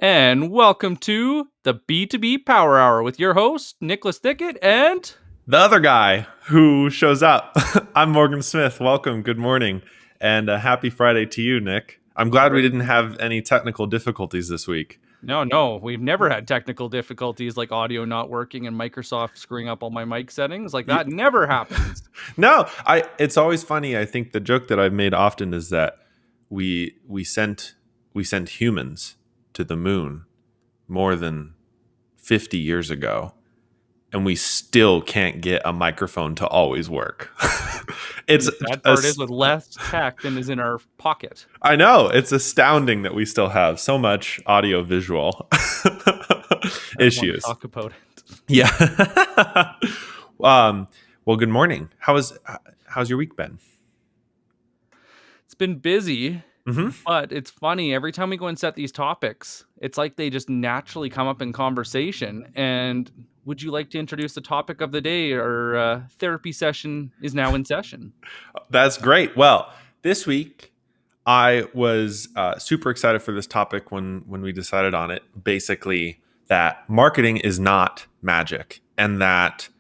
And welcome to the B2B Power Hour with your host, Nicholas Thickett, and The other guy who shows up. I'm Morgan Smith. Welcome. Good morning. And happy Friday to you, Nick. I'm glad we didn't have any technical difficulties this week. no, we've never had technical difficulties like audio not working and Microsoft screwing up all my mic settings. Like that never happens. No, it's always funny. I think the joke that I've made often is that we sent humans to the moon more than 50 years ago, and we still can't get a microphone to always work. It's The sad part is with less tech than is in our pocket. I know, it's astounding that we still have so much audio visual I don't want to issues. talk about it. Yeah. Well, good morning. How's your week been? It's been busy, Mm-hmm. but it's funny. Every time we go and set these topics, it's like they just naturally come up in conversation. And would you like to introduce the topic of the day? Our therapy session is now in session. That's great. Well, this week I was super excited for this topic when we decided on it. Basically, that marketing is not magic, and that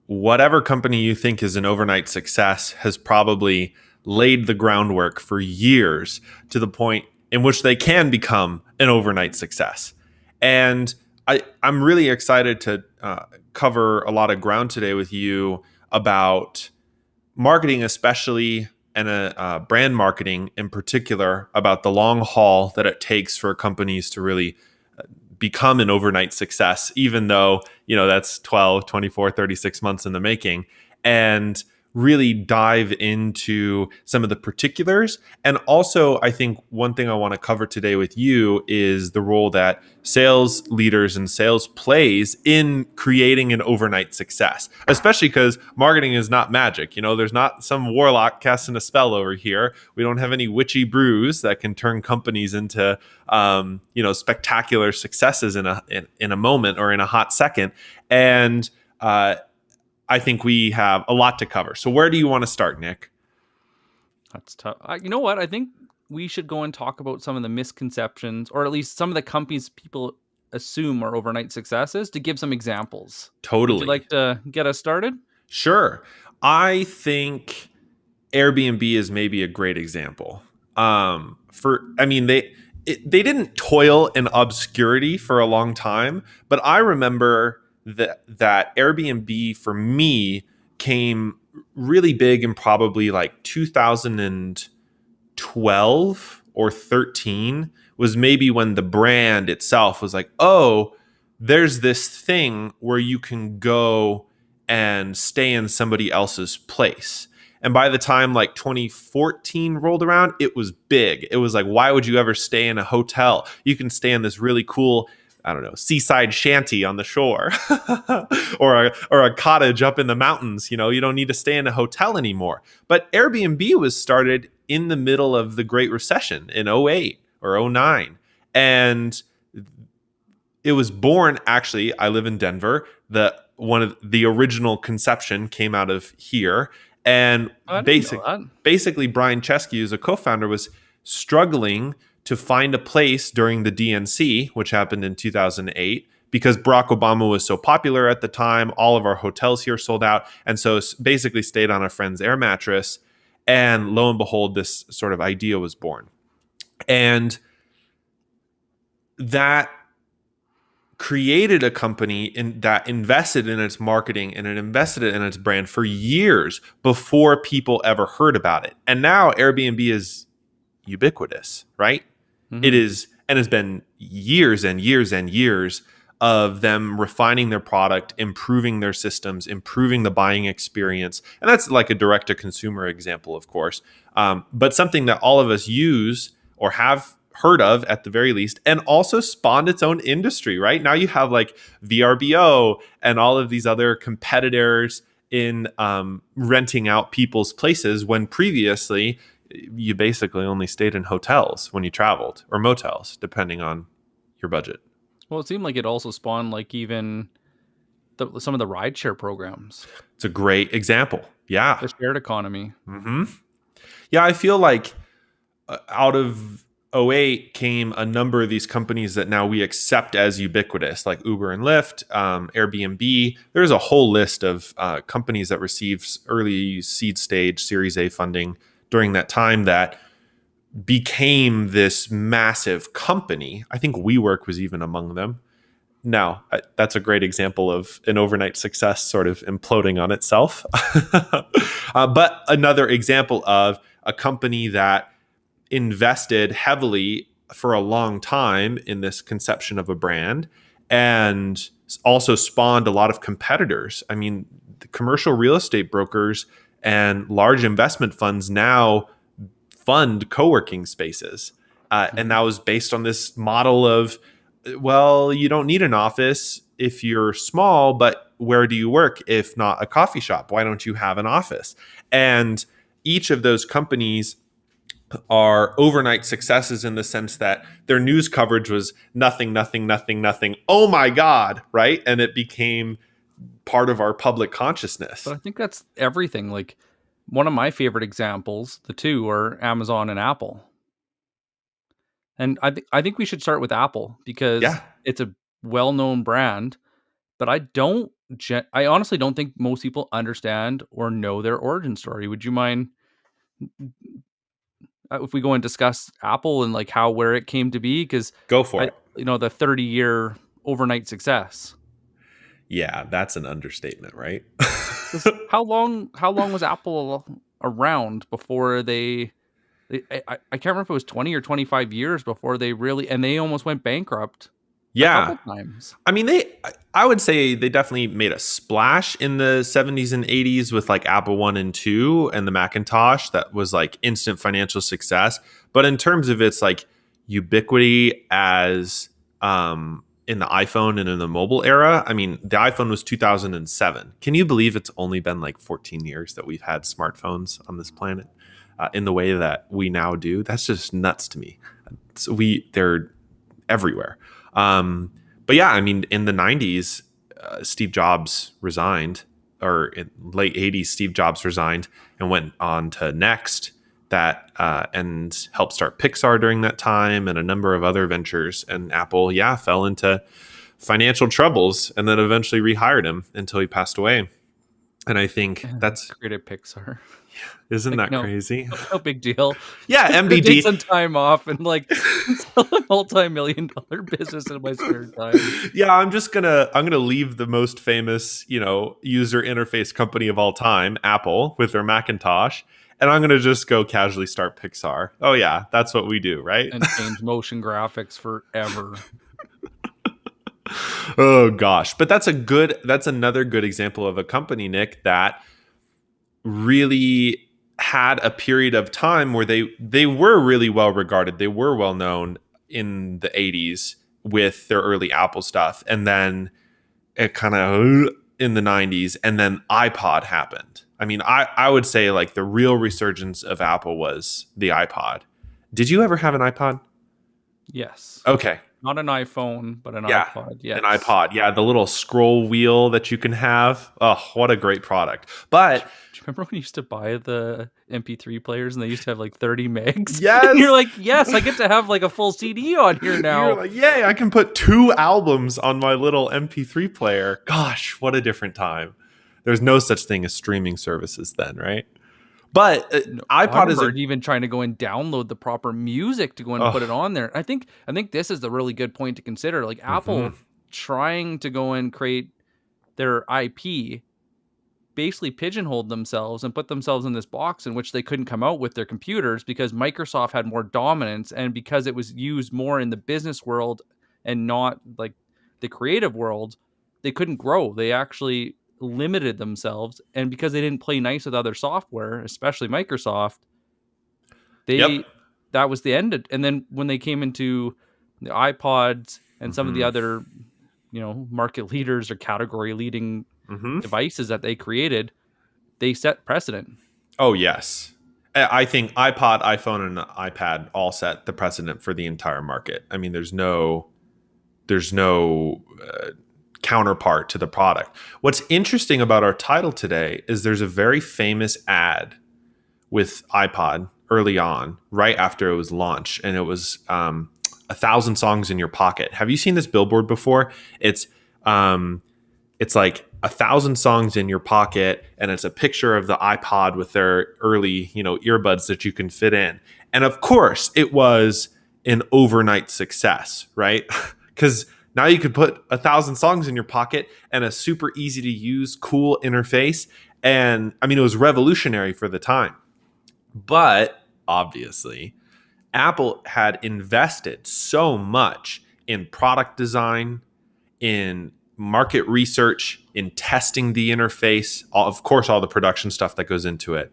whatever company you think is an overnight success has probably laid the groundwork for years to the point in which they can become an overnight success. And I'm really excited to cover a lot of ground today with you about marketing, especially, and brand marketing in particular, about the long haul that it takes for companies to really become an overnight success, even though, that's 12, 24, 36 months in the making, and really dive into some of the particulars. And also, I think one thing I want to cover today with you is the role that sales leaders and sales plays in creating an overnight success, especially because marketing is not magic. There's not some warlock casting a spell over here. We don't have any witchy brews that can turn companies into spectacular successes in a moment or in a hot second. And I think we have a lot to cover. So where do you want to start, Nick? That's tough. You know what? I think we should go and talk about some of the misconceptions, or at least some of the companies people assume are overnight successes, to give some examples. Would you Totally. like to get us started? Sure. I think Airbnb is maybe a great example. They didn't toil in obscurity for a long time, but I remember that Airbnb for me came really big in probably like 2012 or 13 was maybe when the brand itself was like, oh, there's this thing where you can go and stay in somebody else's place. And by the time like 2014 rolled around, it was big. It was like, why would you ever stay in a hotel? You can stay in this really cool, I don't know, seaside shanty on the shore or a cottage up in the mountains. You don't need to stay in a hotel anymore. But Airbnb was started in the middle of the Great Recession in '08 or '09. And it was born, actually, I live in Denver. One of the original conception came out of here. And I didn't know that. basically, Brian Chesky, who's a co-founder, was struggling to find a place during the DNC, which happened in 2008, because Barack Obama was so popular at the time. All of our hotels here sold out. And so basically stayed on a friend's air mattress. And lo and behold, this sort of idea was born. And that created a company that invested in its marketing and it invested in its brand for years before people ever heard about it. And now Airbnb is ubiquitous, right? Mm-hmm. It is, and it's been years and years and years of them refining their product, improving their systems, improving the buying experience. And that's like a direct to consumer example, of course, but something that all of us use or have heard of at the very least, and also spawned its own industry, right? Now you have like VRBO and all of these other competitors in renting out people's places, when previously you basically only stayed in hotels when you traveled, or motels, depending on your budget. Well, it seemed like it also spawned like even some of the rideshare programs. It's a great example. Yeah. The shared economy. Mm-hmm. Yeah, I feel like out of '08 came a number of these companies that now we accept as ubiquitous, like Uber and Lyft, Airbnb. There's a whole list of companies that received early seed stage Series A funding during that time that became this massive company. I think WeWork was even among them. Now, that's a great example of an overnight success sort of imploding on itself. But another example of a company that invested heavily for a long time in this conception of a brand and also spawned a lot of competitors. I mean, the commercial real estate brokers and large investment funds now fund co-working spaces. And that Mhm. was based on this model of, well, you don't need an office if you're small, but where do you work if not a coffee shop? Why don't you have an office? And each of those companies are overnight successes in the sense that their news coverage was nothing, nothing, nothing, nothing. Oh my God, right? And it became part of our public But consciousness. I think that's everything. Like one of my favorite examples, the two are Amazon and Apple. And I think we should start with Apple because Yeah, it's a well-known brand, but I honestly don't think most people understand or know their origin story. Would you mind if we go and discuss Apple and like how where it came to be? Because go for I it. the 30-year overnight success. Yeah, that's an understatement, right? 'Cause how long was Apple around before I can't remember if it was 20 or 25 years before they really, and they almost went bankrupt a Yeah. couple times. I mean, I would say they definitely made a splash in the 70s and 80s with like Apple 1 and 2 and the Macintosh that was like instant financial success. But in terms of its like ubiquity as in the iPhone and in the mobile era, I mean, the iPhone was 2007. Can you believe it's only been like 14 years that we've had smartphones on this planet in the way that we now do? That's just nuts to me. So they're everywhere. Um, but yeah, I mean, in the 90s, Steve Jobs resigned, or in late 80s, Steve Jobs resigned and went on to Next that and helped start Pixar during that time and a number of other ventures. And Apple, yeah, fell into financial troubles and then eventually rehired him until he passed away. And I think And that's, created Pixar. isn't Like, that no, crazy? no big deal. Yeah, Just gonna take MBD. some time off and, like, sell a multi-million-dollar business in my spare time. Yeah, I'm gonna leave the most famous, user interface company of all time, Apple, with their Macintosh, and I'm gonna just go casually start Pixar. Oh yeah, that's what we do, right? And change motion graphics forever. Oh gosh, but that's another good example of a company, Nick, that really had a period of time where they were really well regarded. They were well known in the 80s with their early Apple stuff, and then it kind of in the 90s, and then iPod happened. I mean, I would say like the real resurgence of Apple was the iPod. Did you ever have an iPod? Yes. Okay. Not an iPhone, but an Yeah. iPod, An yes. iPod. Yeah, the little scroll wheel that you can have. Oh, what a great product. But Do you remember when you used to buy the MP3 players and they used to have, like, 30 megs? And you're yes. like, "Yes, I get to have, like, a full CD on here You're now." like, yay, I can put two albums on my little MP3 player. Gosh, what a different time. There's no such thing as streaming services then, right? But No, I iPod is remember a even trying to go and download the proper music to go and put it oh, on there. I think this is the really good point to consider. Like mhm. Apple trying to go and create their IP basically pigeonholed themselves and put themselves in this box in which they couldn't come out with their computers because Microsoft had more dominance and because it was used more in the business world and not like the creative world, they couldn't grow. They actually limited themselves and because they didn't play nice with other software, especially Microsoft, Yep. they that was the end of, and then when they came into the iPods and some of the Mhm. other, market leaders or category leading Mhm. devices that they created, they set precedent. Oh, yes. I think iPod, iPhone, and iPad all set the precedent for the entire market. I mean, there's no counterpart to the product. What's interesting about our title today is there's a very famous ad with iPod early on, right after it was launched, and it was 1,000 songs in your pocket. Have you seen this billboard before? It's um, it's like 1,000 songs in your pocket, and it's a picture of the iPod with their early, earbuds that you can fit in. And of course, it was an overnight success, right? Because now you could put 1,000 songs in your pocket and a super easy to use, cool interface. And I mean, it was revolutionary for the time. But obviously, Apple had invested so much in product design, in market research, in testing the interface, of course, all the production stuff that goes into it.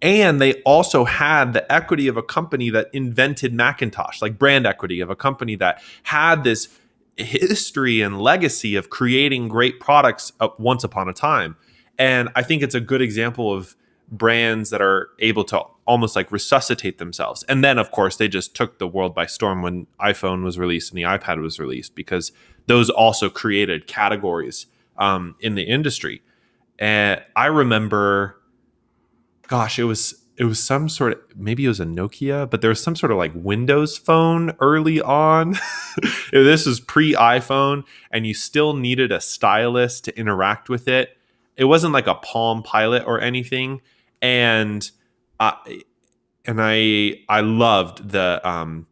And they also had the equity of a company that invented Macintosh, like brand equity of a company that had this history and legacy of creating great products once upon a time. And I think it's a good example of brands that are able to almost like resuscitate themselves. And then, of course, they just took the world by storm when iPhone was released and the iPad was released, because those also created categories in the industry. And I remember, gosh, it was some sort of, maybe it was a Nokia, but there was some sort of like Windows phone early on. This was pre-iPhone, and you still needed a stylus to interact with it. It wasn't like a Palm Pilot or anything, and I I loved the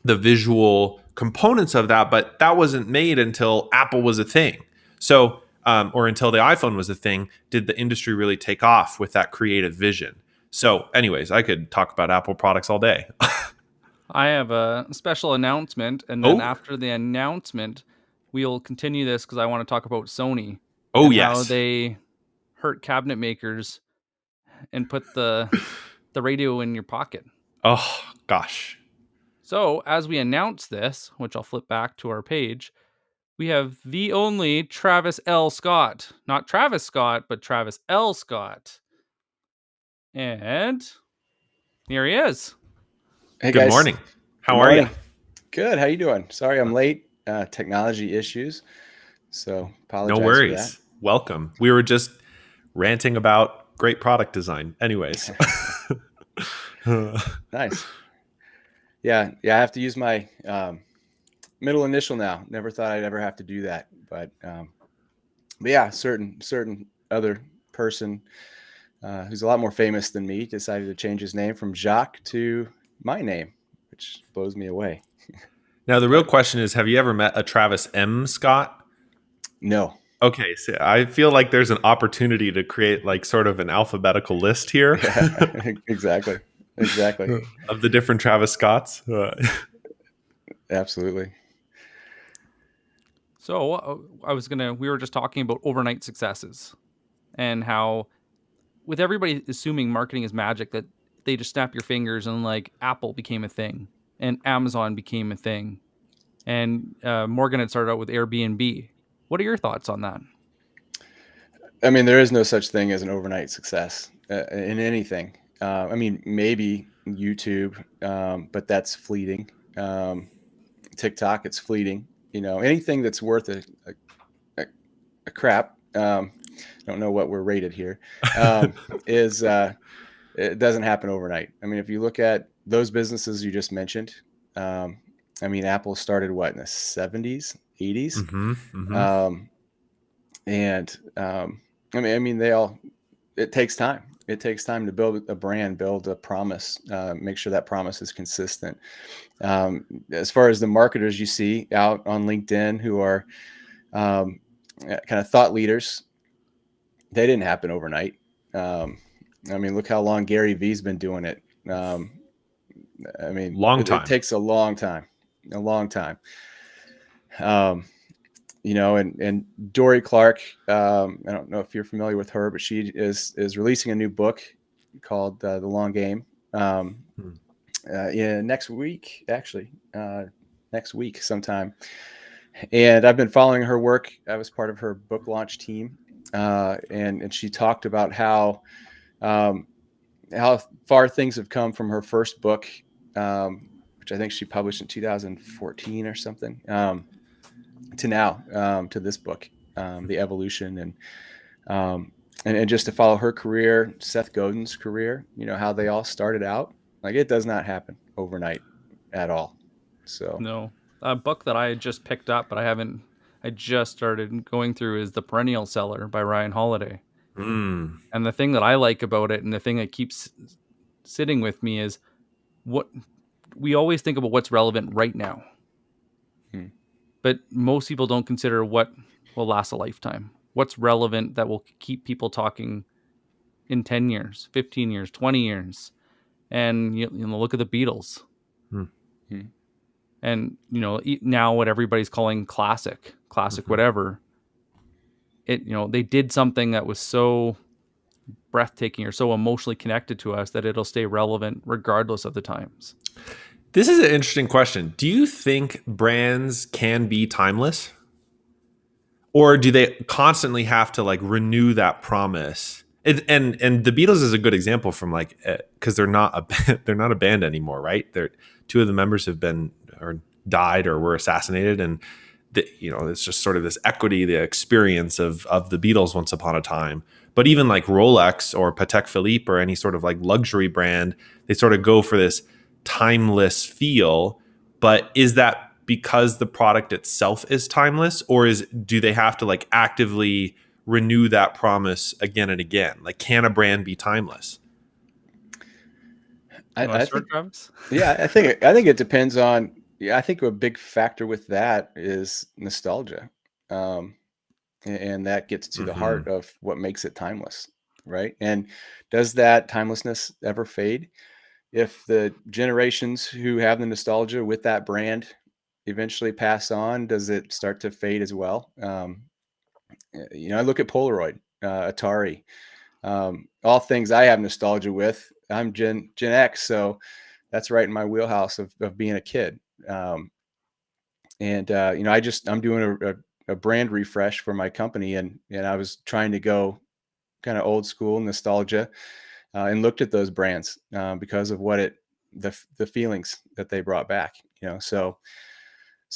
visual components of that, but that wasn't made until Apple was a thing. So, or until the iPhone was a thing, did the industry really take off with that creative vision. So, anyways, I could talk about Apple products all day. I have a special announcement, and then Oh, after the announcement, we'll continue this because I want to talk about Sony oh and how yes. they hurt cabinet makers and put the radio in your pocket. Oh gosh. So, as we announce this, which I'll flip back to our page, we have the only Travis L. Scott. Not Travis Scott, but Travis L. Scott. And here he is. Hey Good guys, morning. good How are you? morning. Good. How you doing? Sorry I'm late. Technology issues, so No apologize for that. worries. Welcome. We were just ranting about great product design. Anyways. Nice. Yeah, I have to use my middle initial now. Never thought I'd ever have to do that, but yeah, certain other person who's a lot more famous than me decided to change his name from Jacques to my name, which blows me away. Now, the real But question is, have you ever met a Travis M. Scott? no. Okay, so I feel like there's an opportunity to create like sort of an alphabetical list here Yeah, exactly. Exactly. of the different Travis Scotts. Absolutely. So, we were just talking about overnight successes and how, with everybody assuming marketing is magic, that they just snap your fingers and like Apple became a thing and Amazon became a thing. And Morgan had started out with Airbnb. What are your thoughts on that? I mean, there is no such thing as an overnight success in anything. I mean, maybe YouTube, but that's fleeting. TikTok, it's fleeting. Anything that's worth a crap. I don't know what we're rated here. Is It doesn't happen overnight. I mean, if you look at those businesses you just mentioned, I mean, Apple started what, in the 70s, 80s, Mm-hmm, mm-hmm. um, and I mean, it takes time. It takes time to build a brand, build a promise, make sure that promise is consistent. As far as the marketers you see out on LinkedIn who are um, kind of thought leaders, they didn't happen overnight. I mean, look how long Gary Vee's been doing it. I mean, Long it time. takes a long time, a long time. And Dory Clark, I don't know if you're familiar with her, but she is releasing a new book called The Long Game. Hmm. Next week, actually, next week sometime. And I've been following her work. I was part of her book launch team, and she talked about um, how far things have come from her first book, which I think she published in 2014 or something, to now, to this book, The Evolution, and just to follow her career, Seth Godin's career, how they all started out. Like, it does not happen overnight at all. So, No. A book that I had just picked up, but I just started going through is The Perennial Seller by Ryan Holiday. Mm. And the thing that I like about it and the thing that keeps sitting with me is what we always think about what's relevant right now. hmm. But most people don't consider what will last a lifetime. What's relevant that will keep people talking in 10 years, 15 years, 20 years. And look at the Beatles. Mm. Hmm. And now what everybody's calling classic Mhm. whatever, they did something that was so breathtaking or so emotionally connected to us that it'll stay relevant regardless of the times. This is an interesting question. Do you think brands can be timeless? Or do they constantly have to like renew that promise? And the Beatles is a good example from like because they're not they're not a band anymore, right? They're two of the members have been or died or were assassinated, and it's just sort of this equity, the experience of the Beatles once upon a time. But even like Rolex or Patek Philippe or any sort of like luxury brand, they sort of go for this timeless feel. But is that because the product itself is timeless, or do they have to like actively renew that promise again and again? Like, can a brand be timeless? You want I to start, think, Travis? yeah, I think it depends on. Yeah, I think a big factor with that is nostalgia, um, and that gets to the Mm-hmm. heart of what makes it timeless, right? And does that timelessness ever fade? If the generations who have the nostalgia with that brand eventually pass on, does it start to fade as well? I look at Polaroid, Atari, all things I have nostalgia with. I'm Gen X, so that's right in my wheelhouse of being a kid. And I'm doing a brand refresh for my company, and I was trying to go kind of old school nostalgia, and looked at those brands because of the feelings that they brought back. So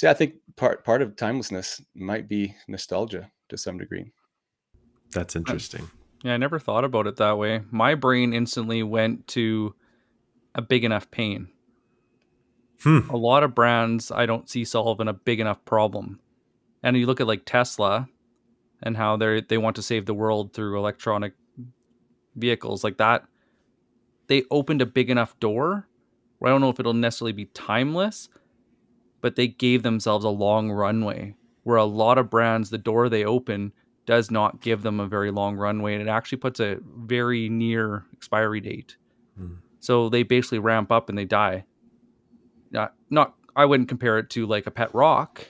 yeah, I think part of timelessness might be nostalgia to some degree. That's interesting. Yeah, I never thought about it that way. My brain instantly went to a big enough pain. Hmm. A lot of brands I don't see solving a big enough problem. And you look at like Tesla and how they want to save the world through electronic vehicles like that. They opened a big enough door where I don't know if it'll necessarily be timeless, but they gave themselves a long runway where a lot of brands, the door they open does not give them a very long runway. And it actually puts a very near expiry date. Hmm. So they basically ramp up and they die. Not I wouldn't compare it to like a pet rock.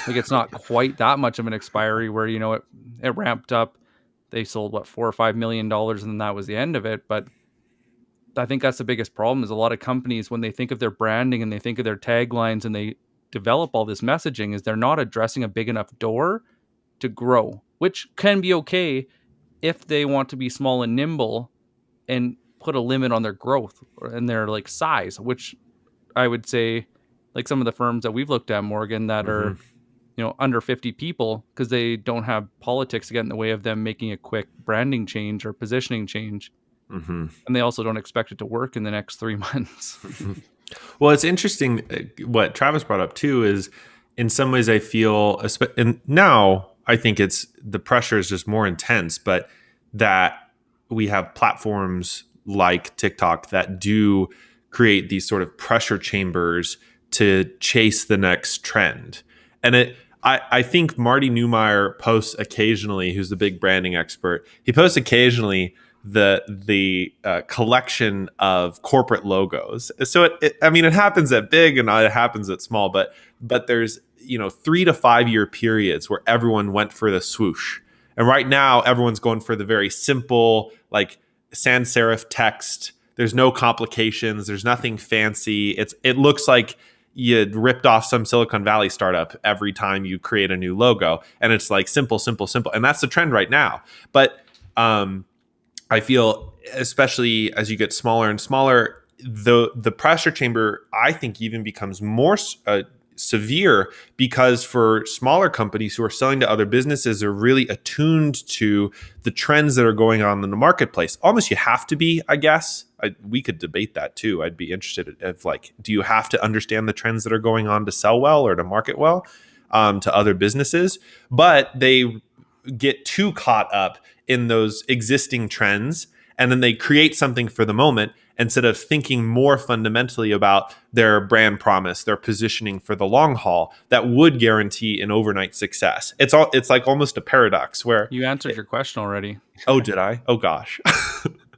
Like it's not quite that much of an expiry where it ramped up. They sold what $4 or $5 million and then that was the end of it. But I think that's the biggest problem is a lot of companies when they think of their branding and they think of their taglines and they develop all this messaging is they're not addressing a big enough door to grow, which can be okay if they want to be small and nimble and put a limit on their growth and their like size, which I would say like some of the firms that we've looked at, Morgan, that Mm-hmm. are, under 50 people because they don't have politics to get in the way of them making a quick branding change or positioning change. Mm-hmm. And they also don't expect it to work in the next 3 months. Well, it's interesting. What Travis brought up too is, in some ways, I feel, and now I think it's the pressure is just more intense, but that we have platforms like TikTok that do create these sort of pressure chambers to chase the next trend. And I think Marty Neumeier posts occasionally, who's the big branding expert. He posts occasionally the collection of corporate logos. So I mean, it happens at big and it happens at small, but there's 3 to 5 year periods where everyone went for the swoosh, and right now everyone's going for the very simple like sans serif text. There's no complications. There's nothing fancy. It looks like you ripped off some Silicon Valley startup every time you create a new logo, and it's like simple, simple, simple, and that's the trend right now. But I feel, especially as you get smaller and smaller, the pressure chamber I think even becomes more severe, because for smaller companies who are selling to other businesses are really attuned to the trends that are going on in the marketplace. Almost you have to be, I guess. We could debate that too. I'd be interested if, like, do you have to understand the trends that are going on to sell well or to market well to other businesses? But they get too caught up in those existing trends, and then they create something for the moment instead of thinking more fundamentally about their brand promise, their positioning for the long haul that would guarantee an overnight success. It's like almost a paradox where, You answered your question already. oh, did I? Oh gosh.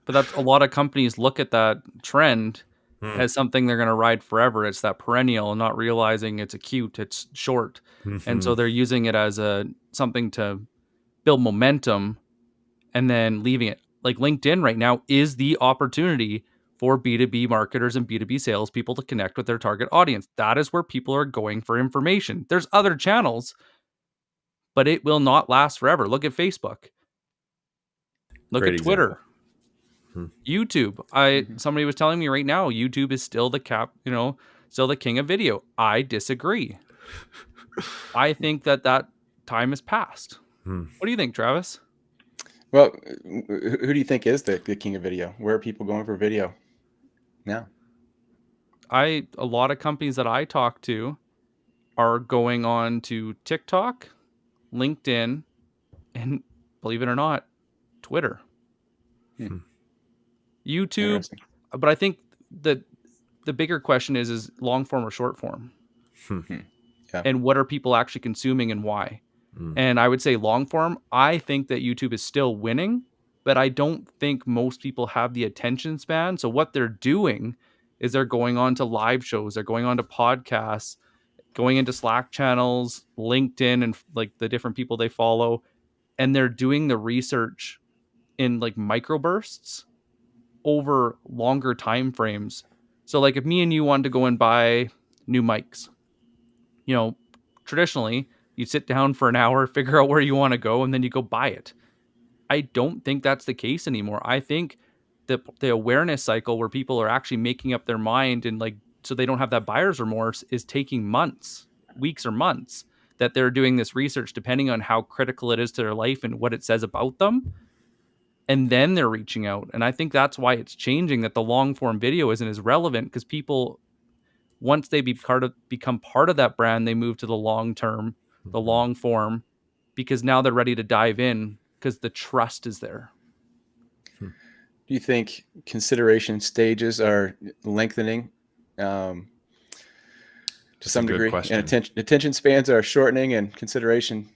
But that's a lot of companies look at that trend Hmm. as something they're going to ride forever. It's that perennial, and not realizing it's acute, it's short. And so Mhm. they're using it as a something to build momentum and then leaving it. Like LinkedIn right now is the opportunity for B2B marketers and B2B salespeople to connect with their target audience. That is where people are going for information. There's other channels, but it will not last forever. Look at Facebook. Look Great at example. Twitter. Hmm. YouTube. Mhm. Somebody was telling me right now, YouTube is still still the king of video. I disagree. I think that time has passed. Hmm. What do you think, Travis? Well, who do you think is the king of video? Where are people going for video now? A lot of companies that I talk to are going on to TikTok, LinkedIn, and believe it or not, Twitter, Hmm. Hmm. YouTube. Interesting. But I think that the bigger question is long form or short form, Hmm. Hmm. Yeah. and what are people actually consuming and why? Hmm. And I would say long form, I think that YouTube is still winning, but I don't think most people have the attention span. So what they're doing is they're going on to live shows, they're going on to podcasts, going into Slack channels, LinkedIn, and like the different people they follow, and they're doing the research in like microbursts over longer time frames. So like if me and you wanted to go and buy new mics, you know, traditionally you sit down for an hour, figure out where you want to go, and then you go buy it. I don't think that's the case anymore. I think the awareness cycle where people are actually making up their mind and like so they don't have that buyer's remorse is taking months, weeks or months that they're doing this research depending on how critical it is to their life and what it says about them. And then they're reaching out. And I think that's why it's changing, that the long form video isn't as relevant because people, once they become part of that brand, they move to the long term, the Mhm. long form, because now they're ready to dive in because the trust is there. Hmm. Do you think consideration stages are lengthening um, to That's a some good degree, and question. attention spans are shortening, and consideration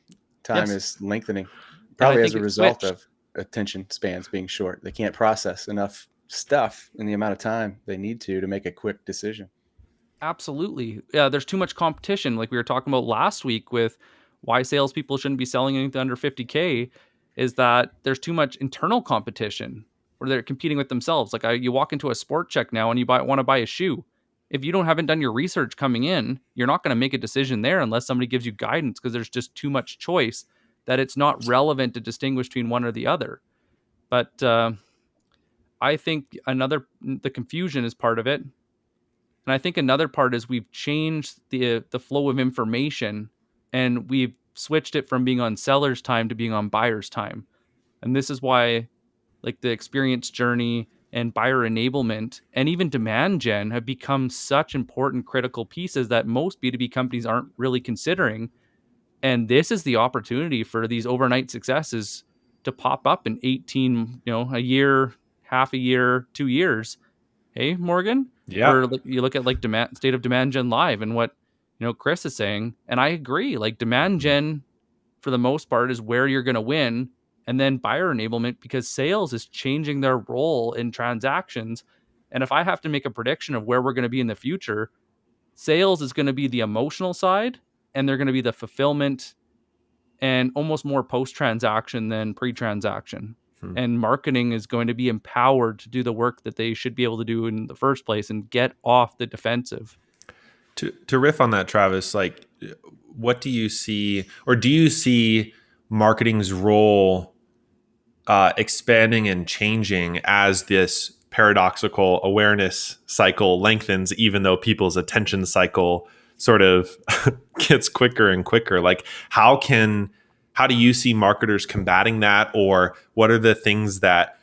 time Yes. is lengthening, And I probably as think a it result switched. of attention spans being short? They can't process enough stuff in the amount of time they need to make a quick decision. Absolutely. Yeah, there's too much competition. Like we were talking about last week with why salespeople shouldn't be selling anything under 50K is that there's too much internal competition where they're competing with themselves. Like you walk into a sport check now and you want to buy a shoe. If you haven't done your research coming in, you're not going to make a decision there unless somebody gives you guidance because there's just too much choice that it's not relevant to distinguish between one or the other. But I think the confusion is part of it. And I think another part is we've changed the flow of information and we've switched it from being on seller's time to being on buyer's time. And this is why like the experience journey and buyer enablement and even demand gen have become such important critical pieces that most B2B companies aren't really considering. And this is the opportunity for these overnight successes to pop up in 18, a year, half a year, 2 years. Hey, Morgan? Yeah. Or like you look at like demand state of demand gen live and what Chris is saying, and I agree. Like demand Mhm. gen for the most part is where you're going to win, and then buyer enablement because sales is changing their role in transactions. And if I have to make a prediction of where we're going to be in the future, sales is going to be the emotional side, and they're going to be the fulfillment and almost more post transaction than pre transaction. Hmm. And marketing is going to be empowered to do the work that they should be able to do in the first place and get off the defensive. To riff on that, Travis, like, what do you see, or do you see marketing's role expanding and changing as this paradoxical awareness cycle lengthens, even though people's attention cycle sort of gets quicker and quicker. Like how do you see marketers combating that, or what are the things that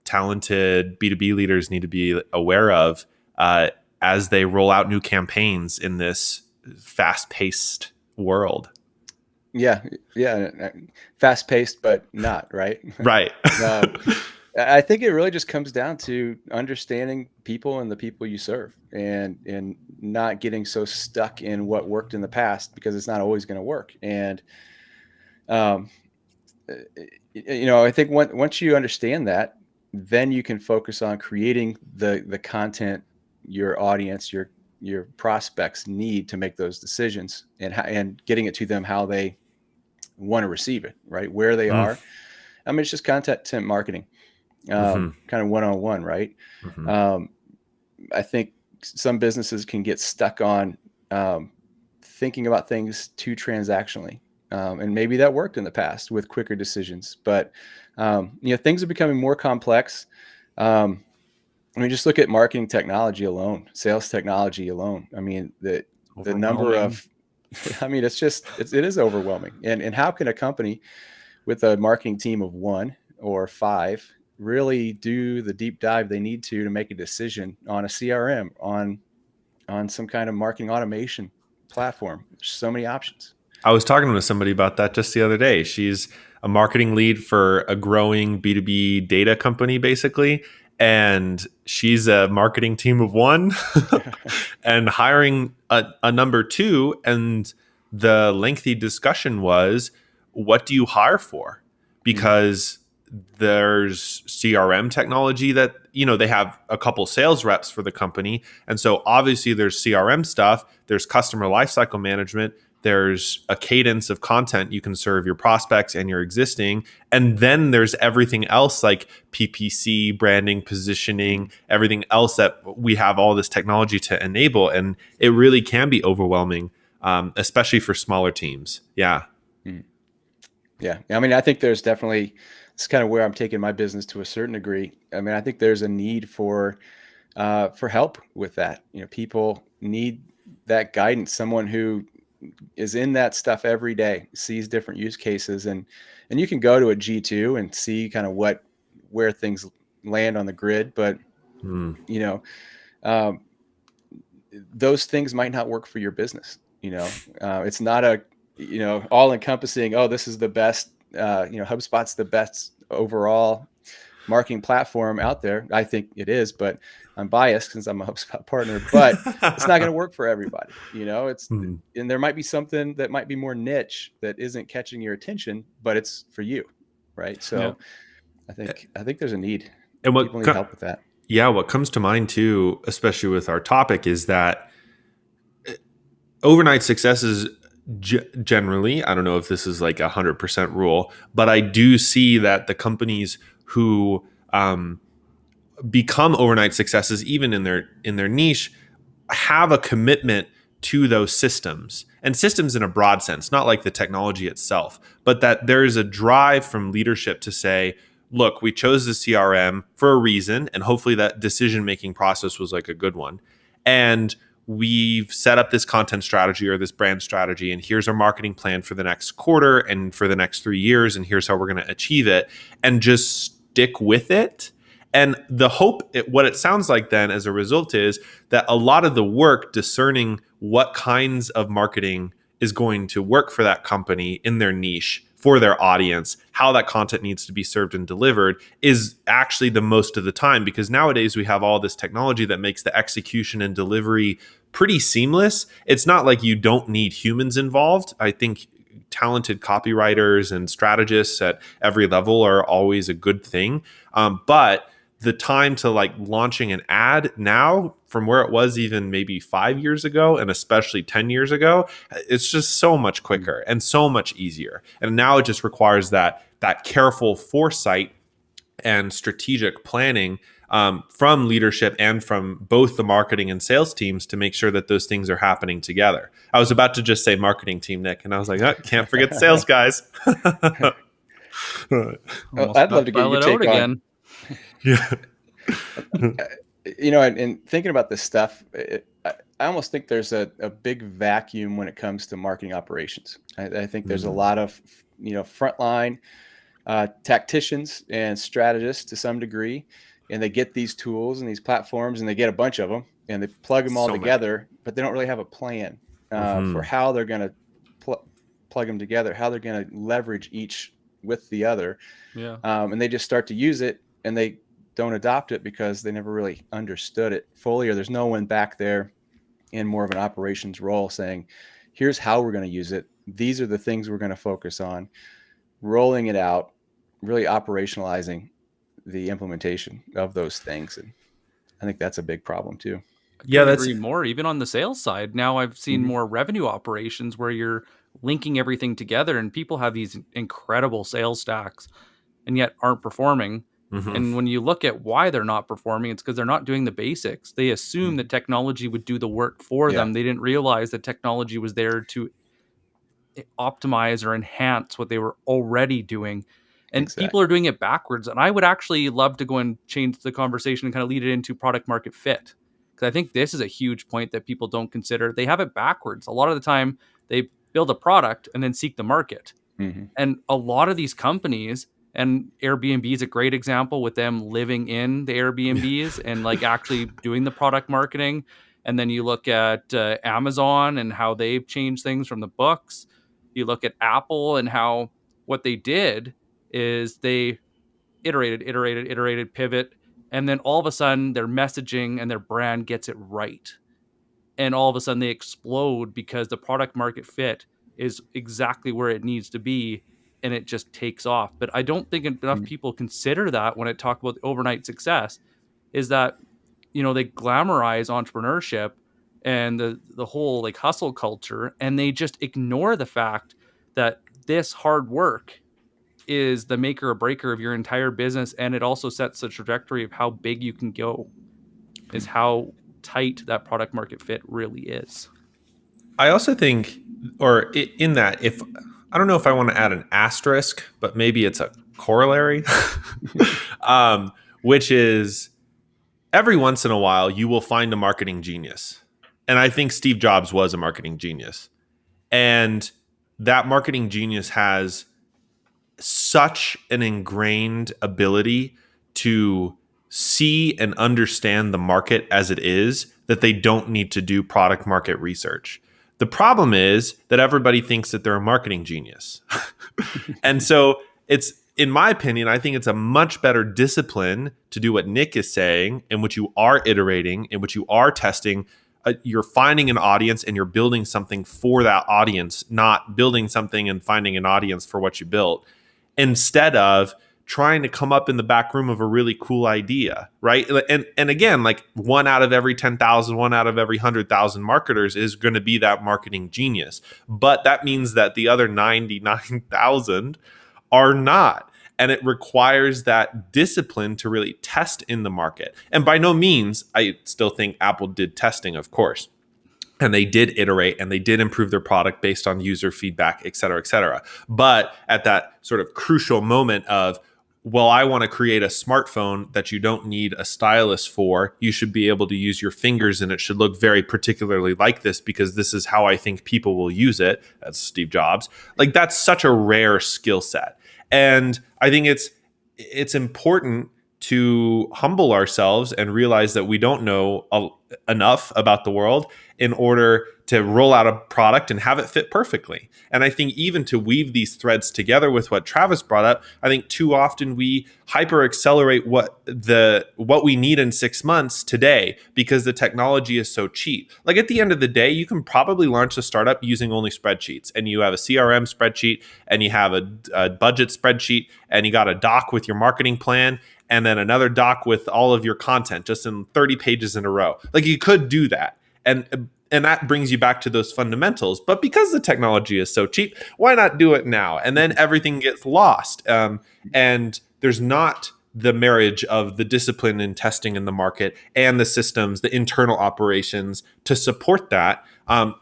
talented B2B leaders need to be aware of as they roll out new campaigns in this fast-paced world? Yeah, fast paced, but not right. Right. um, I think it really just comes down to understanding people and the people you serve, and not getting so stuck in what worked in the past, because it's not always going to work. And um, I think once you understand that, then you can focus on creating the content your audience, your prospects need to make those decisions, and getting it to them how they want to receive it, right where they Mm, are. I mean, it's just content marketing, mhm, kind of one-on-one, right? mhm. Um, I think some businesses can get stuck on thinking about things too transactionally. And maybe that worked in the past with quicker decisions, but things are becoming more complex. Um, I mean, just look at marketing technology alone, sales technology alone. I mean, the number Overwhelming. of, I mean, it is overwhelming. And how can a company with a marketing team of one or five really do the deep dive they need to make a decision on a CRM, on some kind of marketing automation platform? There's so many options. I was talking to somebody about that just the other day. She's a marketing lead for a growing B2B data company, basically. And she's a marketing team of one and hiring a number two. And the lengthy discussion was, what do you hire for? Mm, Because there's CRM technology that, they have a couple sales reps for the company. And so obviously there's CRM stuff, there's customer lifecycle management, there's a cadence of content you can serve your prospects and your existing. And then there's everything else like PPC, branding, positioning, mm, everything else that we have all this technology to enable. And it really can be overwhelming, especially for smaller teams. Yeah. mm. Yeah. I mean, I think there's definitely, it's kind of where I'm taking my business to a certain degree. I mean, I think there's a need for help with that. People need that guidance, someone who is in that stuff every day, sees different use cases, and you can go to a G2 and see kind of where things land on the grid, but Mm. you know, um, those things might not work for your business. It's not a all encompassing. Oh, this is the best. HubSpot's the best overall marketing platform out there. I think it is, but I'm biased since I'm a HubSpot partner. But it's not going to work for everybody. Mm. And there might be something that might be more niche that isn't catching your attention, but it's for you, right? Yeah. So I think there's a need. And People need help with that. what comes to mind too, especially with our topic, is that overnight successes generally, I don't know if this is like 100% rule, but I do see that the companies who become overnight successes, even in their niche, have a commitment to those systems, and systems in a broad sense, not like the technology itself, but that there is a drive from leadership to say, look, we chose the CRM for a reason, and hopefully that decision making process was like a good one, and we've set up this content strategy or this brand strategy, and here's our marketing plan for the next quarter and for the next 3 years, and here's how we're going to achieve it, and just stick with it. And the hope, what it sounds like then as a result, is that a lot of the work discerning what kinds of marketing is going to work for that company in their niche, for their audience, how that content needs to be served and delivered is actually the most of the time, because nowadays we have all this technology that makes the execution and delivery pretty seamless. It's not like you don't need humans involved. I think talented copywriters and strategists at every level are always a good thing. But the time to like launching an ad now from where it was even maybe 5 years ago, and especially 10 years ago, it's just so much quicker and so much easier. And now it just requires that careful foresight and strategic planning from leadership and from both the marketing and sales teams to make sure that those things are happening together. I was about to just say marketing team, Nick, and I was like, oh, can't forget the sales guys. Almost I'd got love to to get spell your it out take on, again. Yeah. and thinking about this stuff. I almost think there's a big vacuum when it comes to marketing operations. I think there's a lot of, frontline tacticians and strategists to some degree, and they get these tools and these platforms and they get a bunch of them and they plug them all So many. together, but they don't really have a plan for Hmm. how they're going to plug them together, how they're going to leverage each with the other. Yeah. And they just start to use it and they don't adopt it because they never really understood it fully, or there's no one back there in more of an operations role saying, here's how we're going to use it. These are the things we're going to focus on, rolling it out, really operationalizing the implementation of those things. And I think that's a big problem too. I Yeah, couldn't that's agree more. Even on the sales side, now I've seen Mm-hmm. more revenue operations where you're linking everything together, and people have these incredible sales stacks and yet aren't performing. mhm. And when you look at why they're not performing, it's because they're not doing the basics. They assume Mm-hmm. that technology would do the work for Yeah, them. They didn't realize that technology was there to optimize or enhance what they were already doing. And people exactly. are doing it backwards. And I would actually love to go and change the conversation and kind of lead it into product market fit. Because I think this is a huge point that people don't consider. They have it backwards. A lot of the time, they build a product and then seek the market. Mm-hmm. And a lot of these companies, and Airbnb is a great example with them living in the Airbnbs and like actually doing the product marketing. And then you look at Amazon and how they've changed things from the books. You look at Apple and how what they did is they iterated, pivot, and then all of a sudden their messaging and their brand gets it right, and all of a sudden they explode because the product market fit is exactly where it needs to be, and it just takes off. But I don't think enough Mm-hmm. people consider that when I talk about overnight success, is that they glamorize entrepreneurship and the whole like hustle culture, and they just ignore the fact that this hard work is the maker or breaker of your entire business, and it also sets the trajectory of how big you can go, is how tight that product market fit really is. I also think, or in that, if I don't know if I want to add an asterisk, but maybe it's a corollary, um, which is every once in a while you will find a marketing genius. And I think Steve Jobs was a marketing genius. And that marketing genius has such an ingrained ability to see and understand the market as it is that they don't need to do product market research. The problem is that everybody thinks that they're a marketing genius. And so it's, in my opinion, I think it's a much better discipline to do what Nick is saying, in which you are iterating, in which you are testing. You're finding an audience and you're building something for that audience, not building something and finding an audience for what you built, instead of trying to come up in the back room of a really cool idea, right? And again, like 1 out of every 10,000, 1 out of every 100,000 marketers is going to be that marketing genius. But that means that the other 99,000 are not. And it requires that discipline to really test in the market. And by no means, I still think Apple did testing, of course. And they did iterate and they did improve their product based on user feedback, et cetera, et cetera. But at that sort of crucial moment of, well, I want to create a smartphone that you don't need a stylus for. You should be able to use your fingers and it should look very particularly like this because this is how I think people will use it. That's Steve Jobs. Like, that's such a rare skill set. And I think it's important to humble ourselves and realize that we don't know enough about the world in order to roll out a product and have it fit perfectly. And I think even to weave these threads together with what Travis brought up, I think too often we hyper accelerate what we need in 6 months today because the technology is so cheap. Like, at the end of the day, you can probably launch a startup using only spreadsheets, and you have a CRM spreadsheet and you have a budget spreadsheet and you got a doc with your marketing plan and then another doc with all of your content just in 30 pages in a row. Like, you could do that. And that brings you back to those fundamentals. But because the technology is so cheap, why not do it now? And then everything gets lost. And there's not the marriage of the discipline and testing in the market and the systems, the internal operations to support that. And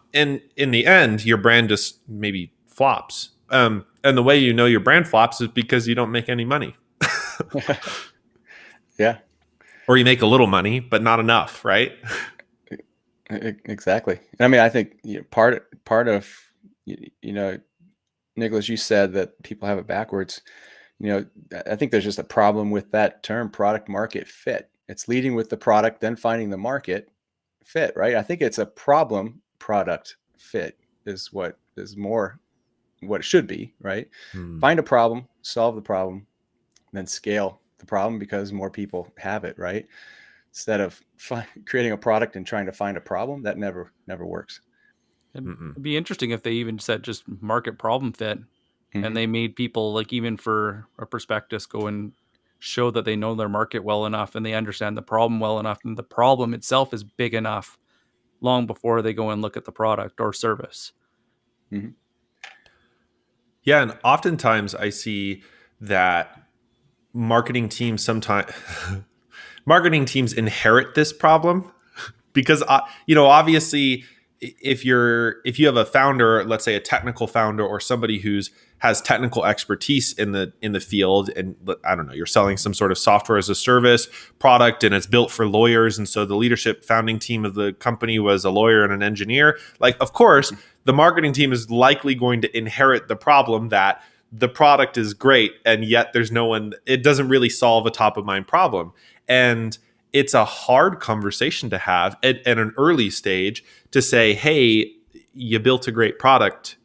in the end, your brand just maybe flops. And the way you know your brand flops is because you don't make any money. Yeah. Or you make a little money, but not enough, right? Exactly. I mean, I think part of you know, Nicholas, you said that people have it backwards. I think there's just a problem with that term, product market fit. It's leading with the product, then finding the market fit, right? I think it's a problem product fit is what is more what it should be, right? Hmm. Find a problem, solve the problem, then scale the problem because more people have it, right? Instead of creating a product and trying to find a problem, that never works. It'd Mm-mm. be interesting if they even said just market problem fit, and Mm-hmm. they made people, like, even for a prospectus, go and show that they know their market well enough and they understand the problem well enough, and the problem itself is big enough long before they go and look at the product or service. Mm-hmm. Yeah, and oftentimes I see that marketing teams sometimes marketing teams inherit this problem because obviously if you have a founder, let's say a technical founder or somebody who's has technical expertise in the field, and I don't know, you're selling some sort of software as a service product and it's built for lawyers, and so the leadership founding team of the company was a lawyer and an engineer, like of course the marketing team is likely going to inherit the problem that the product is great and yet there's no one, it doesn't really solve a top of mind problem. And it's a hard conversation to have at an early stage to say, hey, you built a great product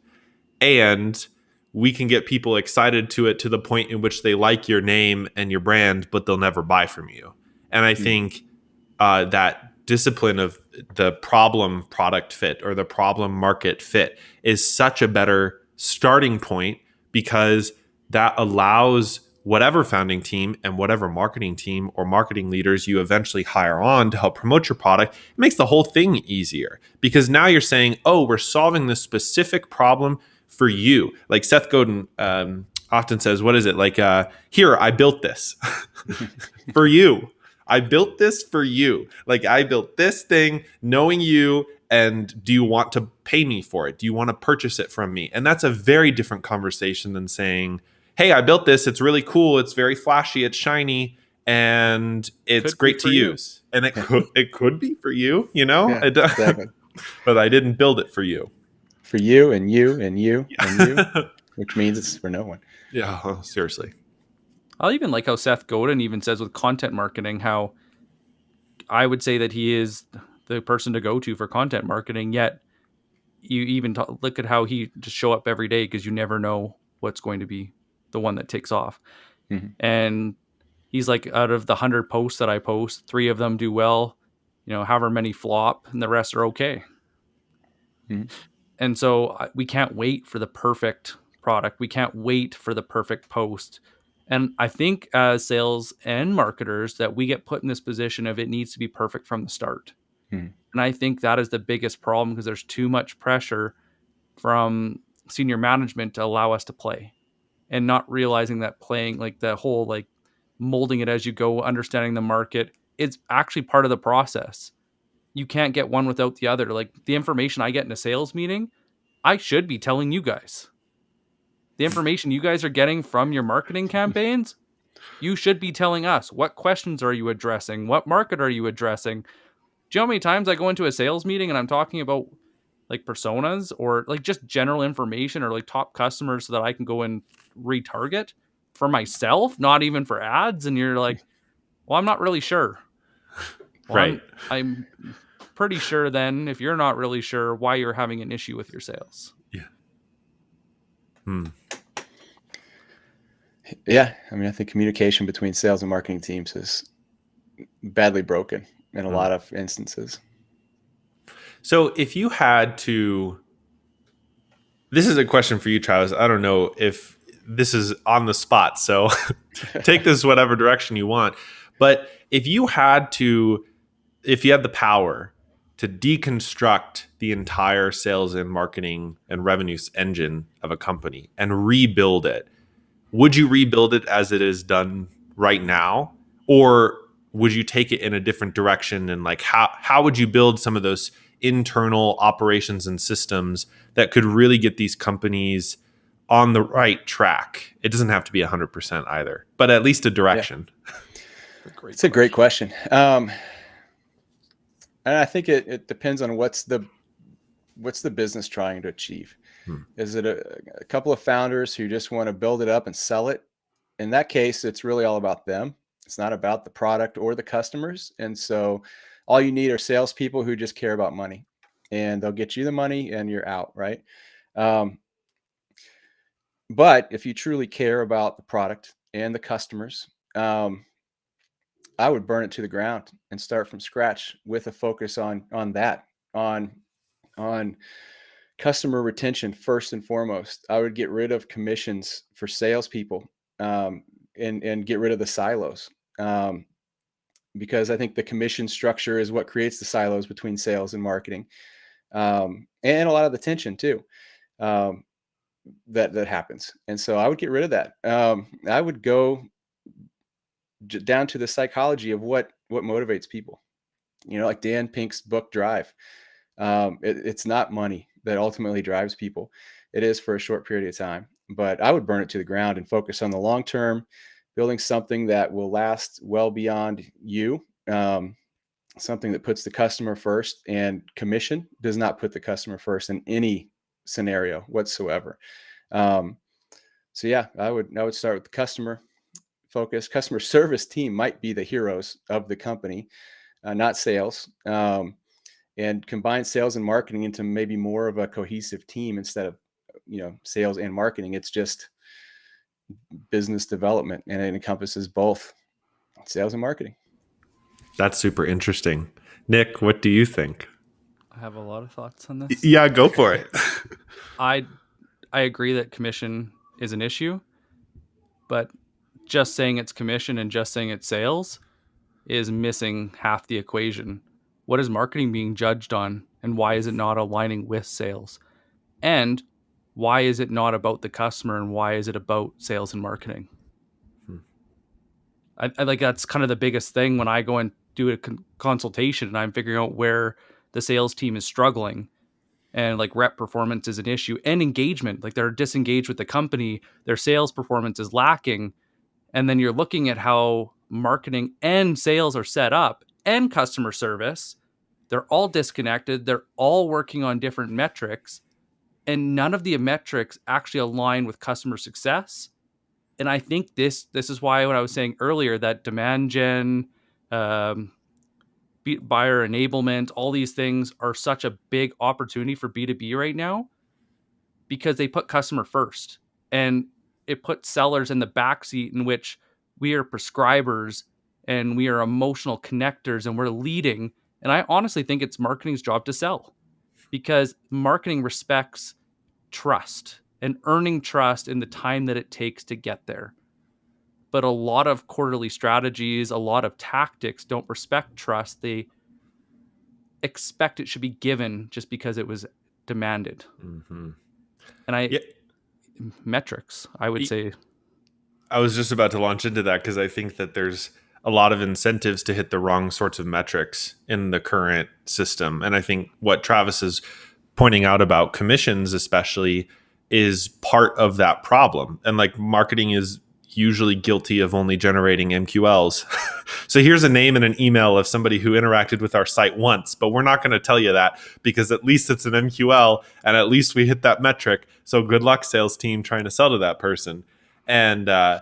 and we can get people excited to it to the point in which they like your name and your brand, but they'll never buy from you. And I think that discipline of the problem product fit or the problem market fit is such a better starting point, because that allows whatever founding team and whatever marketing team or marketing leaders you eventually hire on to help promote your product, it makes the whole thing easier, because now you're saying, oh, we're solving this specific problem for you. Like Seth Godin often says, what is it? Like, here, I built this for you. I built this for you. Like, I built this thing knowing you. And do you want to pay me for it? Do you want to purchase it from me? And that's a very different conversation than saying, hey, I built this. It's really cool. It's very flashy. It's shiny. And it's Could be great to for you. use. And it could be for you, you know? Yeah, exactly. But I didn't build it for you. For you and you and you and you, Yeah. which means it's for no one. Yeah, seriously. I'll even like how Seth Godin even says with content marketing, how I would say that he is the person to go to for content marketing, yet you even look at how he just show up every day, because you never know what's going to be the one that takes off. Mm-hmm. And he's like, out of the 100 posts that I post, 3 of them do well, however many flop, and the rest are okay. Mm-hmm. And so we can't wait for the perfect product. We can't wait for the perfect post. And I think as sales and marketers that we get put in this position of it needs to be perfect from the start. Mm-hmm. And I think that is the biggest problem, because there's too much pressure from senior management to allow us to play, and not realizing that playing, like the whole, like, molding it as you go, understanding the market, it's actually part of the process. You can't get one without the other. Like, the information I get in a sales meeting, I should be telling you guys. The information you guys are getting from your marketing campaigns, you should be telling us. What questions are you addressing? What market are you addressing? Do you know how many times I go into a sales meeting and I'm talking about, like, personas or like just general information or like top customers so that I can go and retarget for myself, not even for ads? And you're like, well, I'm not really sure. Well, Right. I'm pretty sure then, if you're not really sure, why you're having an issue with your sales. Yeah. Hmm. Yeah, I mean, I think communication between sales and marketing teams is badly broken in a Hmm. lot of instances. So if you had to, this is a question for you, Travis. I don't know if this is on the spot, so take this whatever direction you want. But if you had to, if you had the power to deconstruct the entire sales and marketing and revenues engine of a company and rebuild it, would you rebuild it as it is done right now, or would you take it in a different direction? And like, how would you build some of those internal operations and systems that could really get these companies on the right track? It doesn't have to be 100% either, but at least a Yeah, direction. it's a great question. And I think it depends on what's the business trying to achieve. Hmm. Is it a couple of founders who just want to build it up and sell it? In that case, it's really all about them. It's not about the product or the customers. And so all you need are salespeople who just care about money, and they'll get you the money and you're out, right? Um, but if you truly care about the product and the customers, I would burn it to the ground and start from scratch with a focus on that, on on customer retention first and foremost. I would get rid of commissions for salespeople, and get rid of the silos, um, because I think the commission structure is what creates the silos between sales and marketing, and a lot of the tension too, um, that happens. And so I would get rid of that. I would go down to the psychology of what motivates people. Like Dan Pink's book Drive. It's not money that ultimately drives people. It is for a short period of time, but I would burn it to the ground and focus on the long term, building something that will last well beyond you. Something that puts the customer first, and commission does not put the customer first in any scenario whatsoever. Um, so yeah, I would start with the customer focus. Customer service team might be the heroes of the company, not sales. And combine sales and marketing into maybe more of a cohesive team instead of sales and marketing. It's just business development, and it encompasses both sales and marketing. That's super interesting. Nick, what do you think? I have a lot of thoughts on this. Yeah, go for it. I I agree that commission is an issue, but just saying it's commission and just saying it's sales is missing half the equation. What is marketing being judged on, and why is it not aligning with sales? And why is it not about the customer, and why is it about sales and marketing? Hmm. I like that's kind of the biggest thing when I go and do a consultation and I'm figuring out where the sales team is struggling, and like rep performance is an issue, and engagement, like they're disengaged with the company, their sales performance is lacking. And then you're looking at how marketing and sales are set up, and customer service, they're all disconnected, they're all working on different metrics, and none of the metrics actually align with customer success. And I think this is why, when I was saying earlier, that demand gen, um, buyer enablement, all these things are such a big opportunity for B2B right now, because they put customer first, and it puts sellers in the backseat, in which we are prescribers and we are emotional connectors and we're leading. And I honestly think it's marketing's job to sell, because marketing respects trust and earning trust in the time that it takes to get there. But a lot of quarterly strategies, a lot of tactics don't respect trust. They expect it should be given just because it was demanded. Mm-hmm. And Yeah, metrics, I would say. I was just about to launch into that because I think that there's a lot of incentives to hit the wrong sorts of metrics in the current system. And I think what Travis is pointing out about commissions, especially, is part of that problem. And like marketing is usually guilty of only generating MQLs. So here's a name and an email of somebody who interacted with our site once, but we're not going to tell you that because at least it's an MQL and at least we hit that metric. So good luck, sales team, trying to sell to that person. And I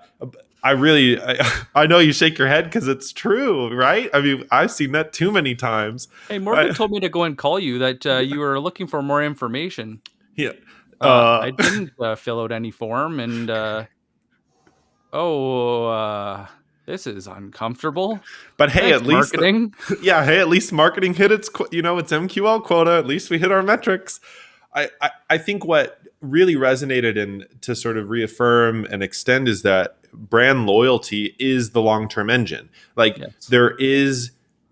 know you shake your head because it's true, right? I mean, I've seen that too many times. Hey, Morgan told me to go and call you, that you were looking for more information. Yeah. I didn't fill out any form, and this is uncomfortable. But hey, Thanks, at least marketing. yeah, hey, at least marketing hit its its MQL quota. At least we hit our metrics. I think what really resonated, and to sort of reaffirm and extend, is that brand loyalty is the long-term engine. Like Yes. there is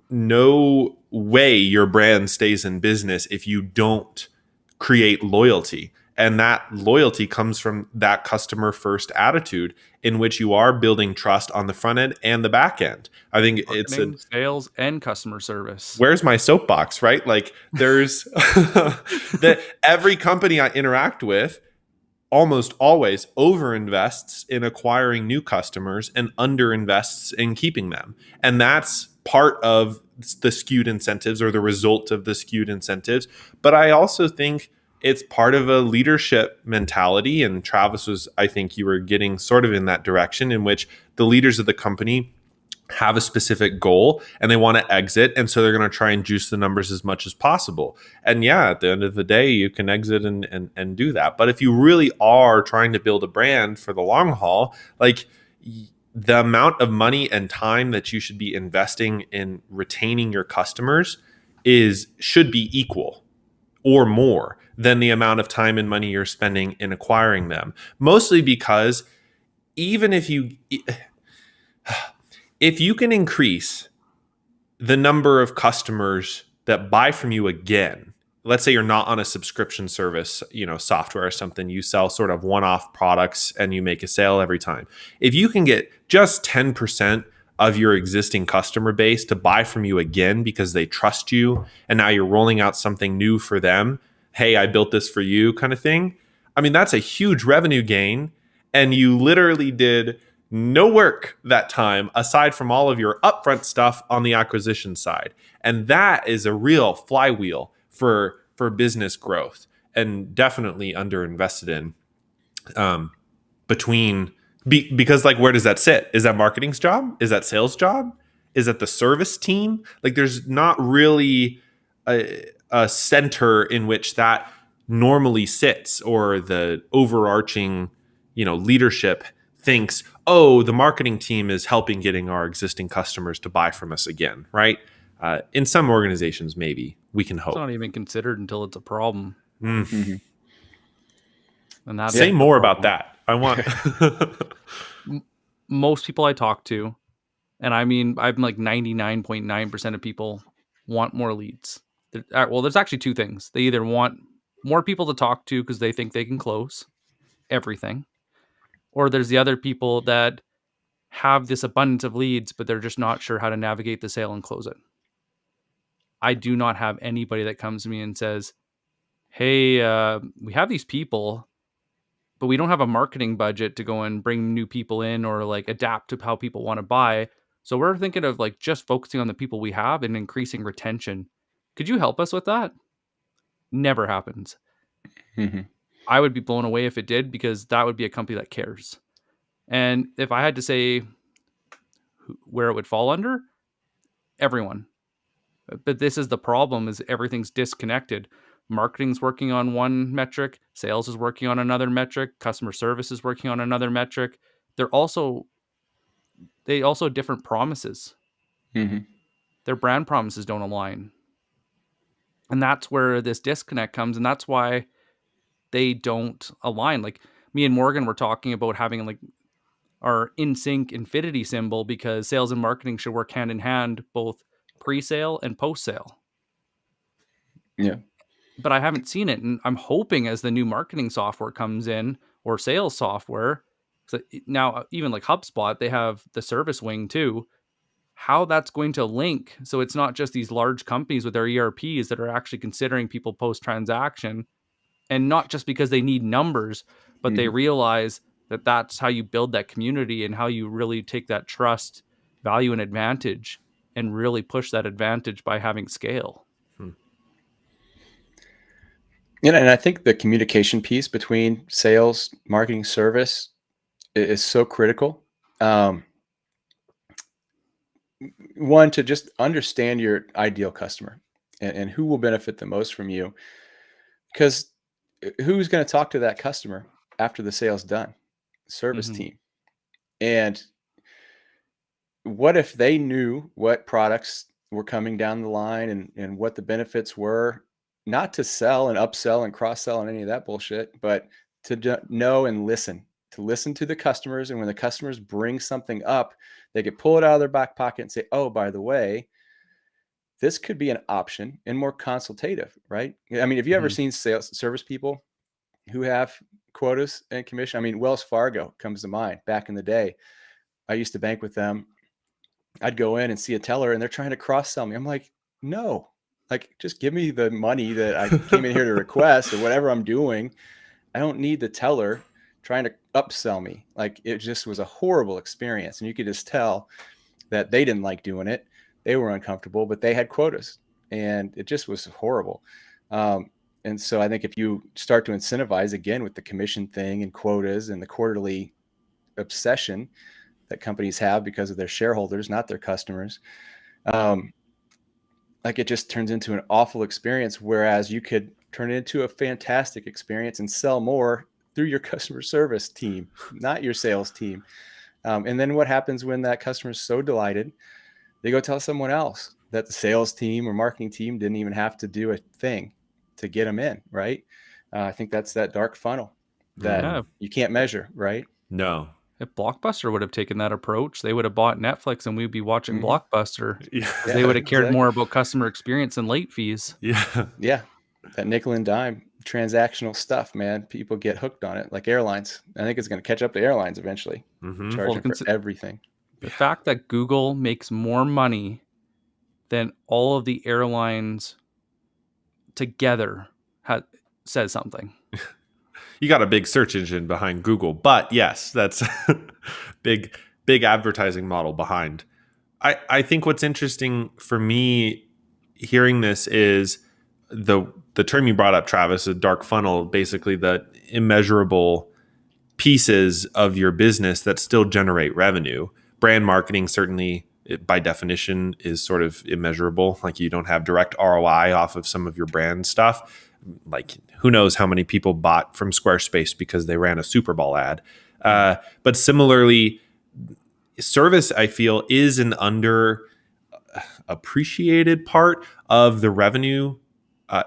no way your brand stays in business if you don't create loyalty. And that loyalty comes from that customer first attitude in which you are building trust on the front end and the back end. I think Marketing, sales, and customer service. where's my soapbox, right? Like there's that every company I interact with, almost always overinvests in acquiring new customers and underinvests in keeping them. And that's part of the skewed incentives, or the result of the skewed incentives. But I also think it's part of a leadership mentality. And Travis was, I think you were getting sort of in that direction, in which the leaders of the company have a specific goal and they want to exit, and so they're going to try and juice the numbers as much as possible. And yeah, at the end of the day, you can exit and do that. But if you really are trying to build a brand for the long haul, like, the amount of money and time that you should be investing in retaining your customers should be equal or more than the amount of time and money you're spending in acquiring them. Mostly because even if you can increase the number of customers that buy from you again, let's say you're not on a subscription service, software or something, you sell sort of one-off products and you make a sale every time. If you can get just 10% of your existing customer base to buy from you again because they trust you, and now you're rolling out something new for them, hey, I built this for you kind of thing. I mean, that's a huge revenue gain. And you literally did no work that time aside from all of your upfront stuff on the acquisition side. And that is a real flywheel for business growth, and definitely underinvested in, because, like, where does that sit? Is that marketing's job? Is that sales job? Is that the service team? Like, there's not really a center in which that normally sits, or the overarching, leadership thinks, oh, the marketing team is helping getting our existing customers to buy from us again, right? In some organizations, maybe we can It's hope. not even considered until it's a problem. Mm-hmm. And that's Say the more problem. about that. I want. Most people I talk to, and I mean, I'm like 99.9% of people want more leads. Well, there's actually two things. They either want more people to talk to because they think they can close everything, or there's the other people that have this abundance of leads, but they're just not sure how to navigate the sale and close it. I do not have anybody that comes to me and says, hey, we have these people, but we don't have a marketing budget to go and bring new people in or like adapt to how people want to buy. So we're thinking of like just focusing on the people we have and increasing retention. Could you help us with that? Never happens. Mm-hmm. I would be blown away if it did, because that would be a company that cares. And if I had to say where it would fall under, everyone. But this is the problem: is everything's disconnected. Marketing's working on one metric, sales is working on another metric, customer service is working on another metric. They also different promises. Mm-hmm. Their brand promises don't align. And that's where this disconnect comes, and that's why they don't align. Like, me and Morgan were talking about having like our in sync infinity symbol, because sales and marketing should work hand in hand, both pre-sale and post-sale. Yeah. But I haven't seen it, and I'm hoping as the new marketing software comes in, or sales software, so now even like HubSpot, they have the service wing too, how that's going to link, so it's not just these large companies with their ERPs that are actually considering people post transaction, and not just because they need numbers, but they Mm-hmm. realize that that's how you build that community and how you really take that trust, value, and advantage, and really push that advantage by having scale. And I think the communication piece between sales, marketing, service is so critical. One, to just understand your ideal customer and who will benefit the most from you, because who's going to talk to that customer after the sale's done? Service Mm-hmm. team. And what if they knew what products were coming down the line and what the benefits were, not to sell and upsell and cross sell and any of that bullshit, but to know and listen, to listen to the customers. And when the customers bring something up, they could pull it out of their back pocket and say, oh, by the way, this could be an option, and more consultative, right? I mean, have you ever Mm-hmm. seen sales service people who have quotas and commission? I mean, Wells Fargo comes to mind. Back in the day, I used to bank with them. I'd go in and see a teller and they're trying to cross sell me. I'm like, no, like, just give me the money that I came in here to request, or whatever I'm doing. I don't need the teller trying to upsell me. Like, it just was a horrible experience. And you could just tell that they didn't like doing it. They were uncomfortable, but they had quotas, and it just was horrible. And so I think if you start to incentivize again with the commission thing and quotas and the quarterly obsession that companies have because of their shareholders, not their customers, like, it just turns into an awful experience. Whereas you could turn it into a fantastic experience and sell more through your customer service team, not your sales team. And then what happens when that customer is so delighted, they go tell someone else that the sales team or marketing team didn't even have to do a thing to get them in, right? I think that's that dark funnel that Yeah. you can't measure, right? No. If Blockbuster would have taken that approach, they would have bought Netflix and we'd be watching Blockbuster Yeah. because they would have cared exactly. more about customer experience than late fees. Yeah. Yeah, that nickel and dime transactional stuff, man. People get hooked on it, like airlines. I think it's going to catch up to airlines eventually, Mm-hmm. Well, charging for everything. the fact that Google makes more money than all of the airlines together says something. You got a big search engine behind Google, but yes, that's big advertising model behind. I think what's interesting for me hearing this is the term you brought up, Travis, a dark funnel, basically the immeasurable pieces of your business that still generate revenue. Brand marketing certainly by definition is sort of immeasurable. Like, you don't have direct ROI off of some of your brand stuff. Like, who knows how many people bought from Squarespace because they ran a Super Bowl ad. But similarly, service, I feel, is an under appreciated part of the revenue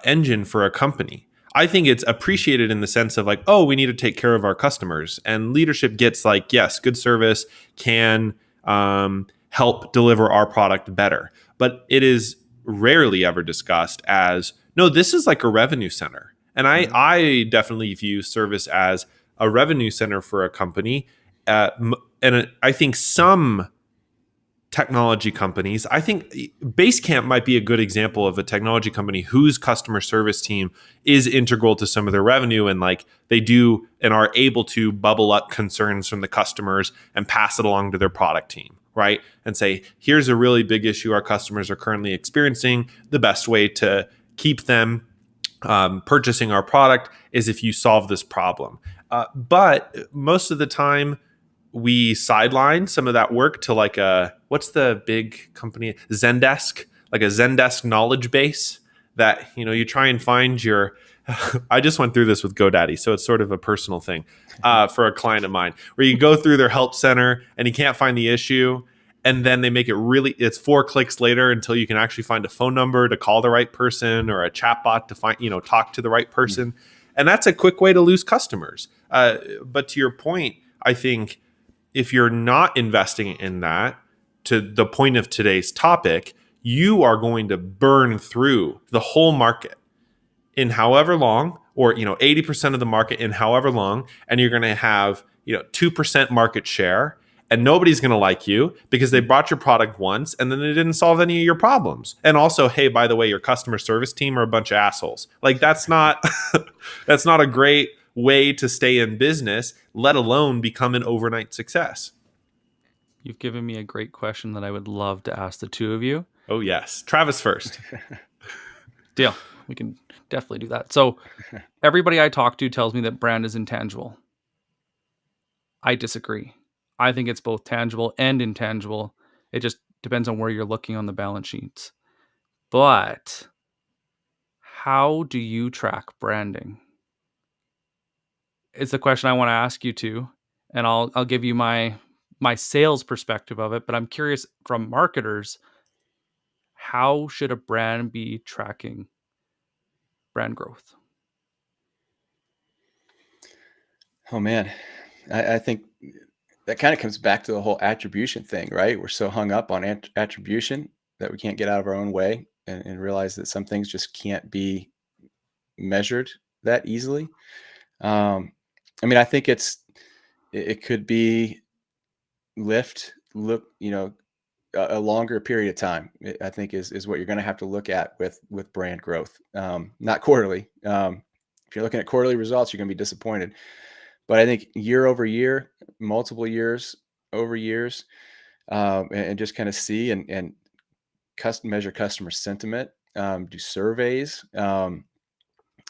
engine for a company. I think it's appreciated in the sense of like, oh, we need to take care of our customers, and leadership gets like, yes, good service can help deliver our product better, but it is rarely ever discussed as, no, this is like a revenue center. And I definitely view service as a revenue center for a company. And I think some technology companies, I think Basecamp might be a good example of a technology company whose customer service team is integral to some of their revenue, and like they do and are able to bubble up concerns from the customers and pass it along to their product team, right? And say, here's a really big issue our customers are currently experiencing. The best way to keep them purchasing our product is if you solve this problem. But most of the time, we sideline some of that work to like what's the big company, Zendesk, like a Zendesk knowledge base that, you try and find your I just went through this with GoDaddy, so it's sort of a personal thing for a client of mine, where you go through their help center and you can't find the issue, and then they make it it's 4 clicks later until you can actually find a phone number to call the right person, or a chatbot to find, talk to the right person. And that's a quick way to lose customers. But to your point, I think if you're not investing in that, to the point of today's topic, you are going to burn through the whole market in however long, or 80% of the market in however long, and you're going to have 2% market share, and nobody's going to like you because they bought your product once and then they didn't solve any of your problems. And also, hey, by the way, your customer service team are a bunch of assholes. Like, that's not that's not a great way to stay in business, let alone become an overnight success. You've given me a great question that I would love to ask the two of you. Oh yes, Travis first. Deal. We can definitely do that. So everybody I talk to tells me that brand is intangible. I disagree. I think it's both tangible and intangible. It just depends on where you're looking on the balance sheets. But how do you track branding? It's the question I want to ask you two, and I'll give you my sales perspective of it, but I'm curious from marketers, how should a brand be tracking brand growth? Oh man, I think that kind of comes back to the whole attribution thing, right? We're so hung up on attribution that we can't get out of our own way and realize that some things just can't be measured that easily. I mean, I think it could be look, a longer period of time. I think is what you're going to have to look at with brand growth, not quarterly. If you're looking at quarterly results, you're going to be disappointed. But I think year over year, multiple years over years, and just kind of see and measure customer sentiment, do surveys,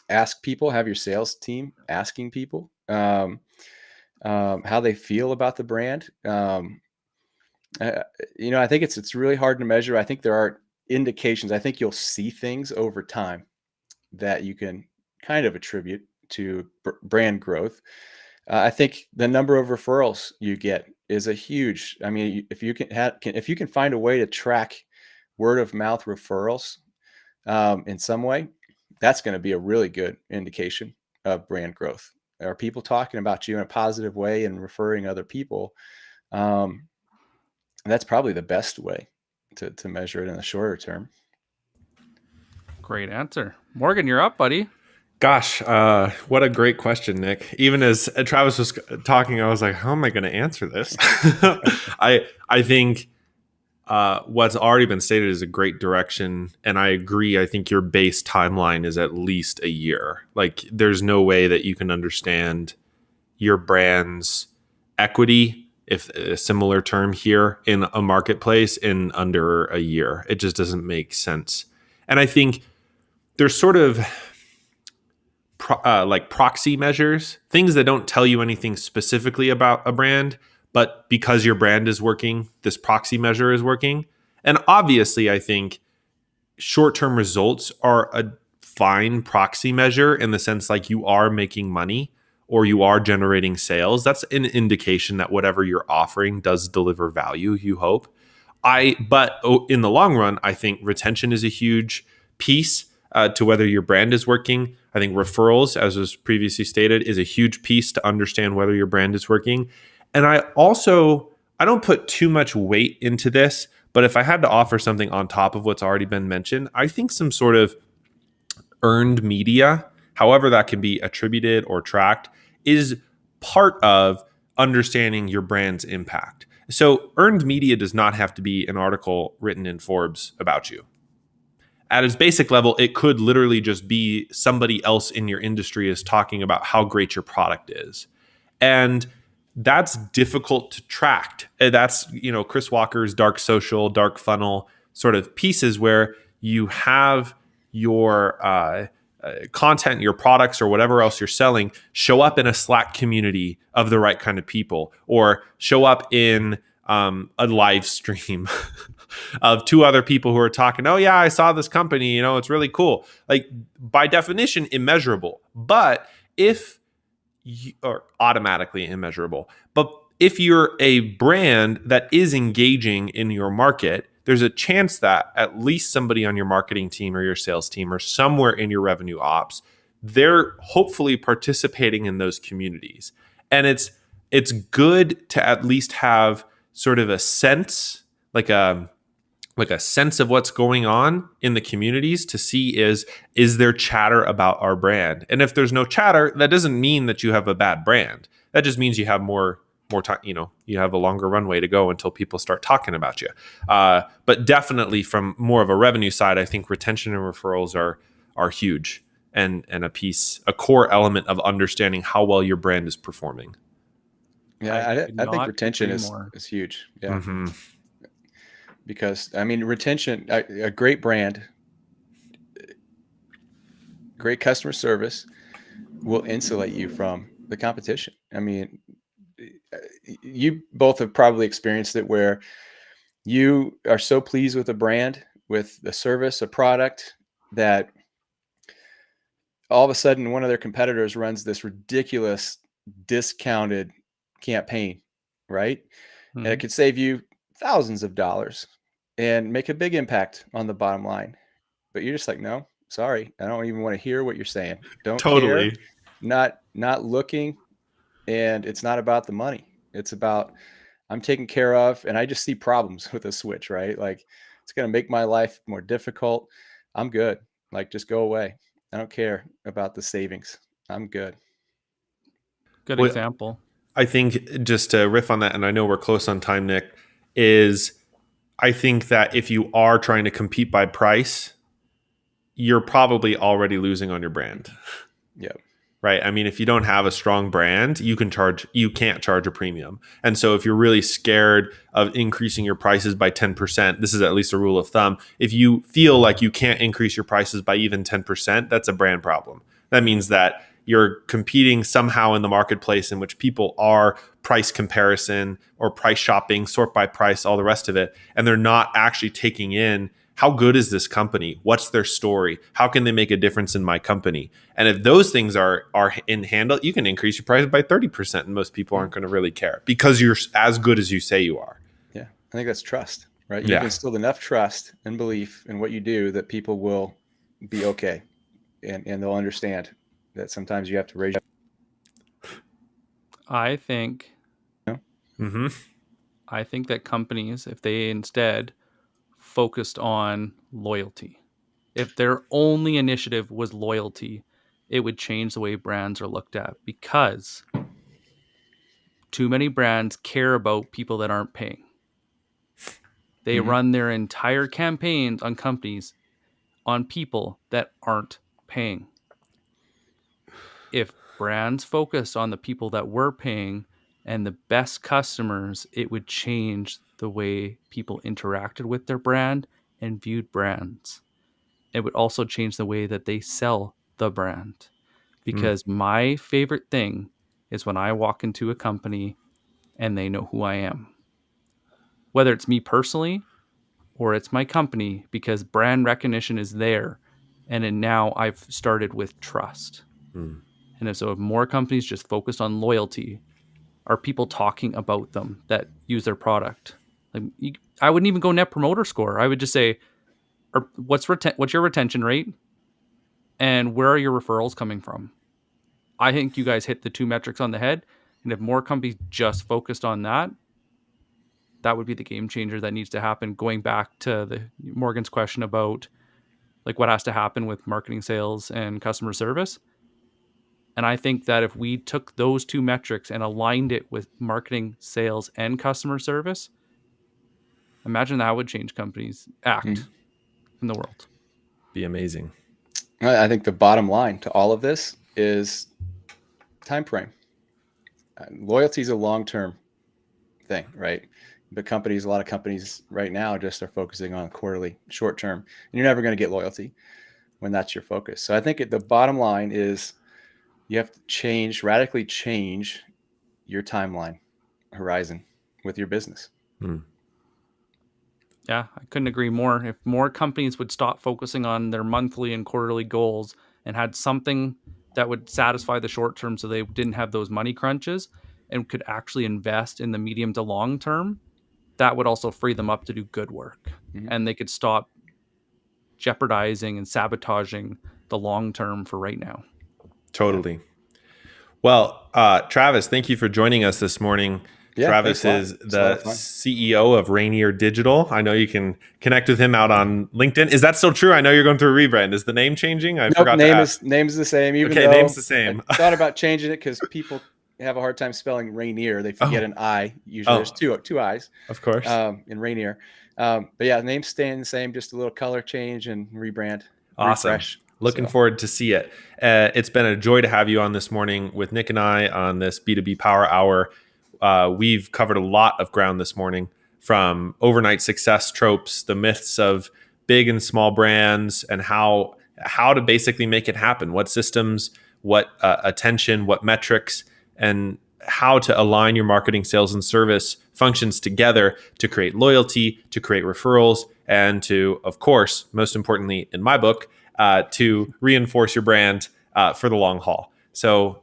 ask people, have your sales team asking people how they feel about the brand. I think it's really hard to measure. I think there are indications. I think you'll see things over time that you can kind of attribute to brand growth. I think the number of referrals you get is a huge. I mean, if you if you can find a way to track word of mouth referrals in some way, that's going to be a really good indication of brand growth. Are people talking about you in a positive way and referring other people? That's probably the best way to measure it in the shorter term. Great answer. Morgan, you're up, buddy. Gosh, what a great question, Nick. Even as Travis was talking, I was like, how am I going to answer this? I think what's already been stated is a great direction. And I agree. I think your base timeline is at least a year. Like, there's no way that you can understand your brand's equity, if a similar term here, in a marketplace in under a year. It just doesn't make sense. And I think there's sort of like proxy measures, things that don't tell you anything specifically about a brand, but because your brand is working, this proxy measure is working. And obviously, I think short-term results are a fine proxy measure in the sense like you are making money or you are generating sales. That's an indication that whatever you're offering does deliver value, you hope. But in the long run, I think retention is a huge piece to whether your brand is working. I think referrals, as was previously stated, is a huge piece to understand whether your brand is working. And I don't put too much weight into this, but if I had to offer something on top of what's already been mentioned, I think some sort of earned media, however that can be attributed or tracked, is part of understanding your brand's impact. So earned media does not have to be an article written in Forbes about you. At its basic level, it could literally just be somebody else in your industry is talking about how great your product is. And that's difficult to track. That's, Chris Walker's dark social, dark funnel sort of pieces where you have your content, your products, or whatever else you're selling show up in a Slack community of the right kind of people, or show up in a live stream of two other people who are talking, oh yeah, I saw this company, it's really cool. Like, by definition, immeasurable. But if you are automatically immeasurable, but if you're a brand that is engaging in your market, there's a chance that at least somebody on your marketing team or your sales team or somewhere in your revenue ops, they're hopefully participating in those communities. And it's good to at least have sort of a sense, like a sense of what's going on in the communities to see is there chatter about our brand. And if there's no chatter, that doesn't mean that you have a bad brand. That just means you have more time, you have a longer runway to go until people start talking about you. But definitely from more of a revenue side, I think retention and referrals are huge and a core element of understanding how well your brand is performing. Yeah, I think retention is huge. Yeah. Mm-hmm. Because, retention, a great brand, great customer service will insulate you from the competition. You both have probably experienced it where you are so pleased with a brand, with the service, a product, that all of a sudden one of their competitors runs this ridiculous discounted campaign, right? Mm-hmm. And it could save you thousands of dollars and make a big impact on the bottom line. But you're just like, no, sorry, I don't even want to hear what you're saying. Don't care. Not looking. And it's not about the money. It's about, I'm taken care of, and I just see problems with a switch, right? Like, it's going to make my life more difficult. I'm good. Like, just go away. I don't care about the savings. I'm good. Good example. I think, just to riff on that, and I know we're close on time, Nick, is I think that if you are trying to compete by price, you're probably already losing on your brand. Yeah. right? I mean, if you don't have a strong brand, you can't charge a premium. And so if you're really scared of increasing your prices by 10%, this is at least a rule of thumb. If you feel like you can't increase your prices by even 10%, that's a brand problem. That means that you're competing somehow in the marketplace in which people are price comparison or price shopping, sort by price, all the rest of it. And they're not actually taking in, how good is this company? What's their story? How can they make a difference in my company? And if those things are in handle, you can increase your price by 30%, and most people aren't going to really care because you're as good as you say you are. Yeah, I think that's trust, right? You've Yeah. instilled enough trust and belief in what you do that people will be okay, and they'll understand that sometimes you have to raise. I think Mm-hmm. I think that companies, if they instead focused on loyalty, if their only initiative was loyalty, it would change the way brands are looked at, because too many brands care about people that aren't paying. They Mhm. run their entire campaigns on companies, on people that aren't paying. If brands focused on the people that were paying and the best customers, it would change the way people interacted with their brand and viewed brands. It would also change the way that they sell the brand. Because my favorite thing is when I walk into a company and they know who I am, whether it's me personally or it's my company, because brand recognition is there. And then now I've started with trust. Mm. And so if more companies just focused on loyalty, are people talking about them that use their product? Like, I wouldn't even go net promoter score. I would just say, what's your retention rate, and where are your referrals coming from? I think you guys hit the two metrics on the head. And if more companies just focused on that, that would be the game changer that needs to happen. Going back to Morgan's question about like what has to happen with marketing, sales, and customer service. And I think that if we took those two metrics and aligned it with marketing, sales, and customer service, imagine that would change companies act Mhm. in the world. Be amazing. I think the bottom line to all of this is time frame. Loyalty is a long-term thing, right? But a lot of companies right now just are focusing on quarterly, short term, and you're never going to get loyalty when that's your focus. So I think the bottom line is you have to radically change your timeline horizon with your business. Mm. Yeah, I couldn't agree more. If more companies would stop focusing on their monthly and quarterly goals and had something that would satisfy the short term so they didn't have those money crunches and could actually invest in the medium to long term, that would also free them up to do good work. Mhm. And they could stop jeopardizing and sabotaging the long term for right now. Totally. Well, Travis, thank you for joining us this morning. Yeah, thanks Travis a lot. is It's a lot of the fun. CEO of Rainier Digital. I know you can connect with him out on LinkedIn. Is that still true? I know you're going through a rebrand. Is the name changing? I Nope, forgot to ask. name's the same. Even Okay, name's though the I same. thought about changing it because people have a hard time spelling Rainier. They forget Oh, an I. Usually, there's two I's of course. in Rainier. But yeah, the name's staying the same. Just a little color change and rebrand, Awesome. refresh. Looking So forward to see it. It's been a joy to have you on this morning with Nick and I on this B2B Power Hour. We've covered a lot of ground this morning, from overnight success tropes, the myths of big and small brands, and how to basically make it happen. What systems, what attention, what metrics, and how to align your marketing, sales, and service functions together to create loyalty, to create referrals, and to, of course, most importantly, in my book, to reinforce your brand for the long haul. So,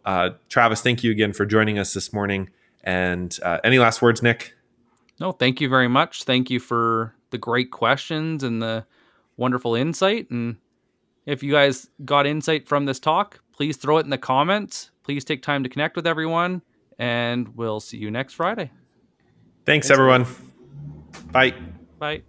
Travis, thank you again for joining us this morning. And any last words, Nick? No, thank you very much. Thank you for the great questions and the wonderful insight. And if you guys got insight from this talk, please throw it in the comments. Please take time to connect with everyone, and we'll see you next Friday. Thanks, thanks, everyone. everyone. Bye. Bye.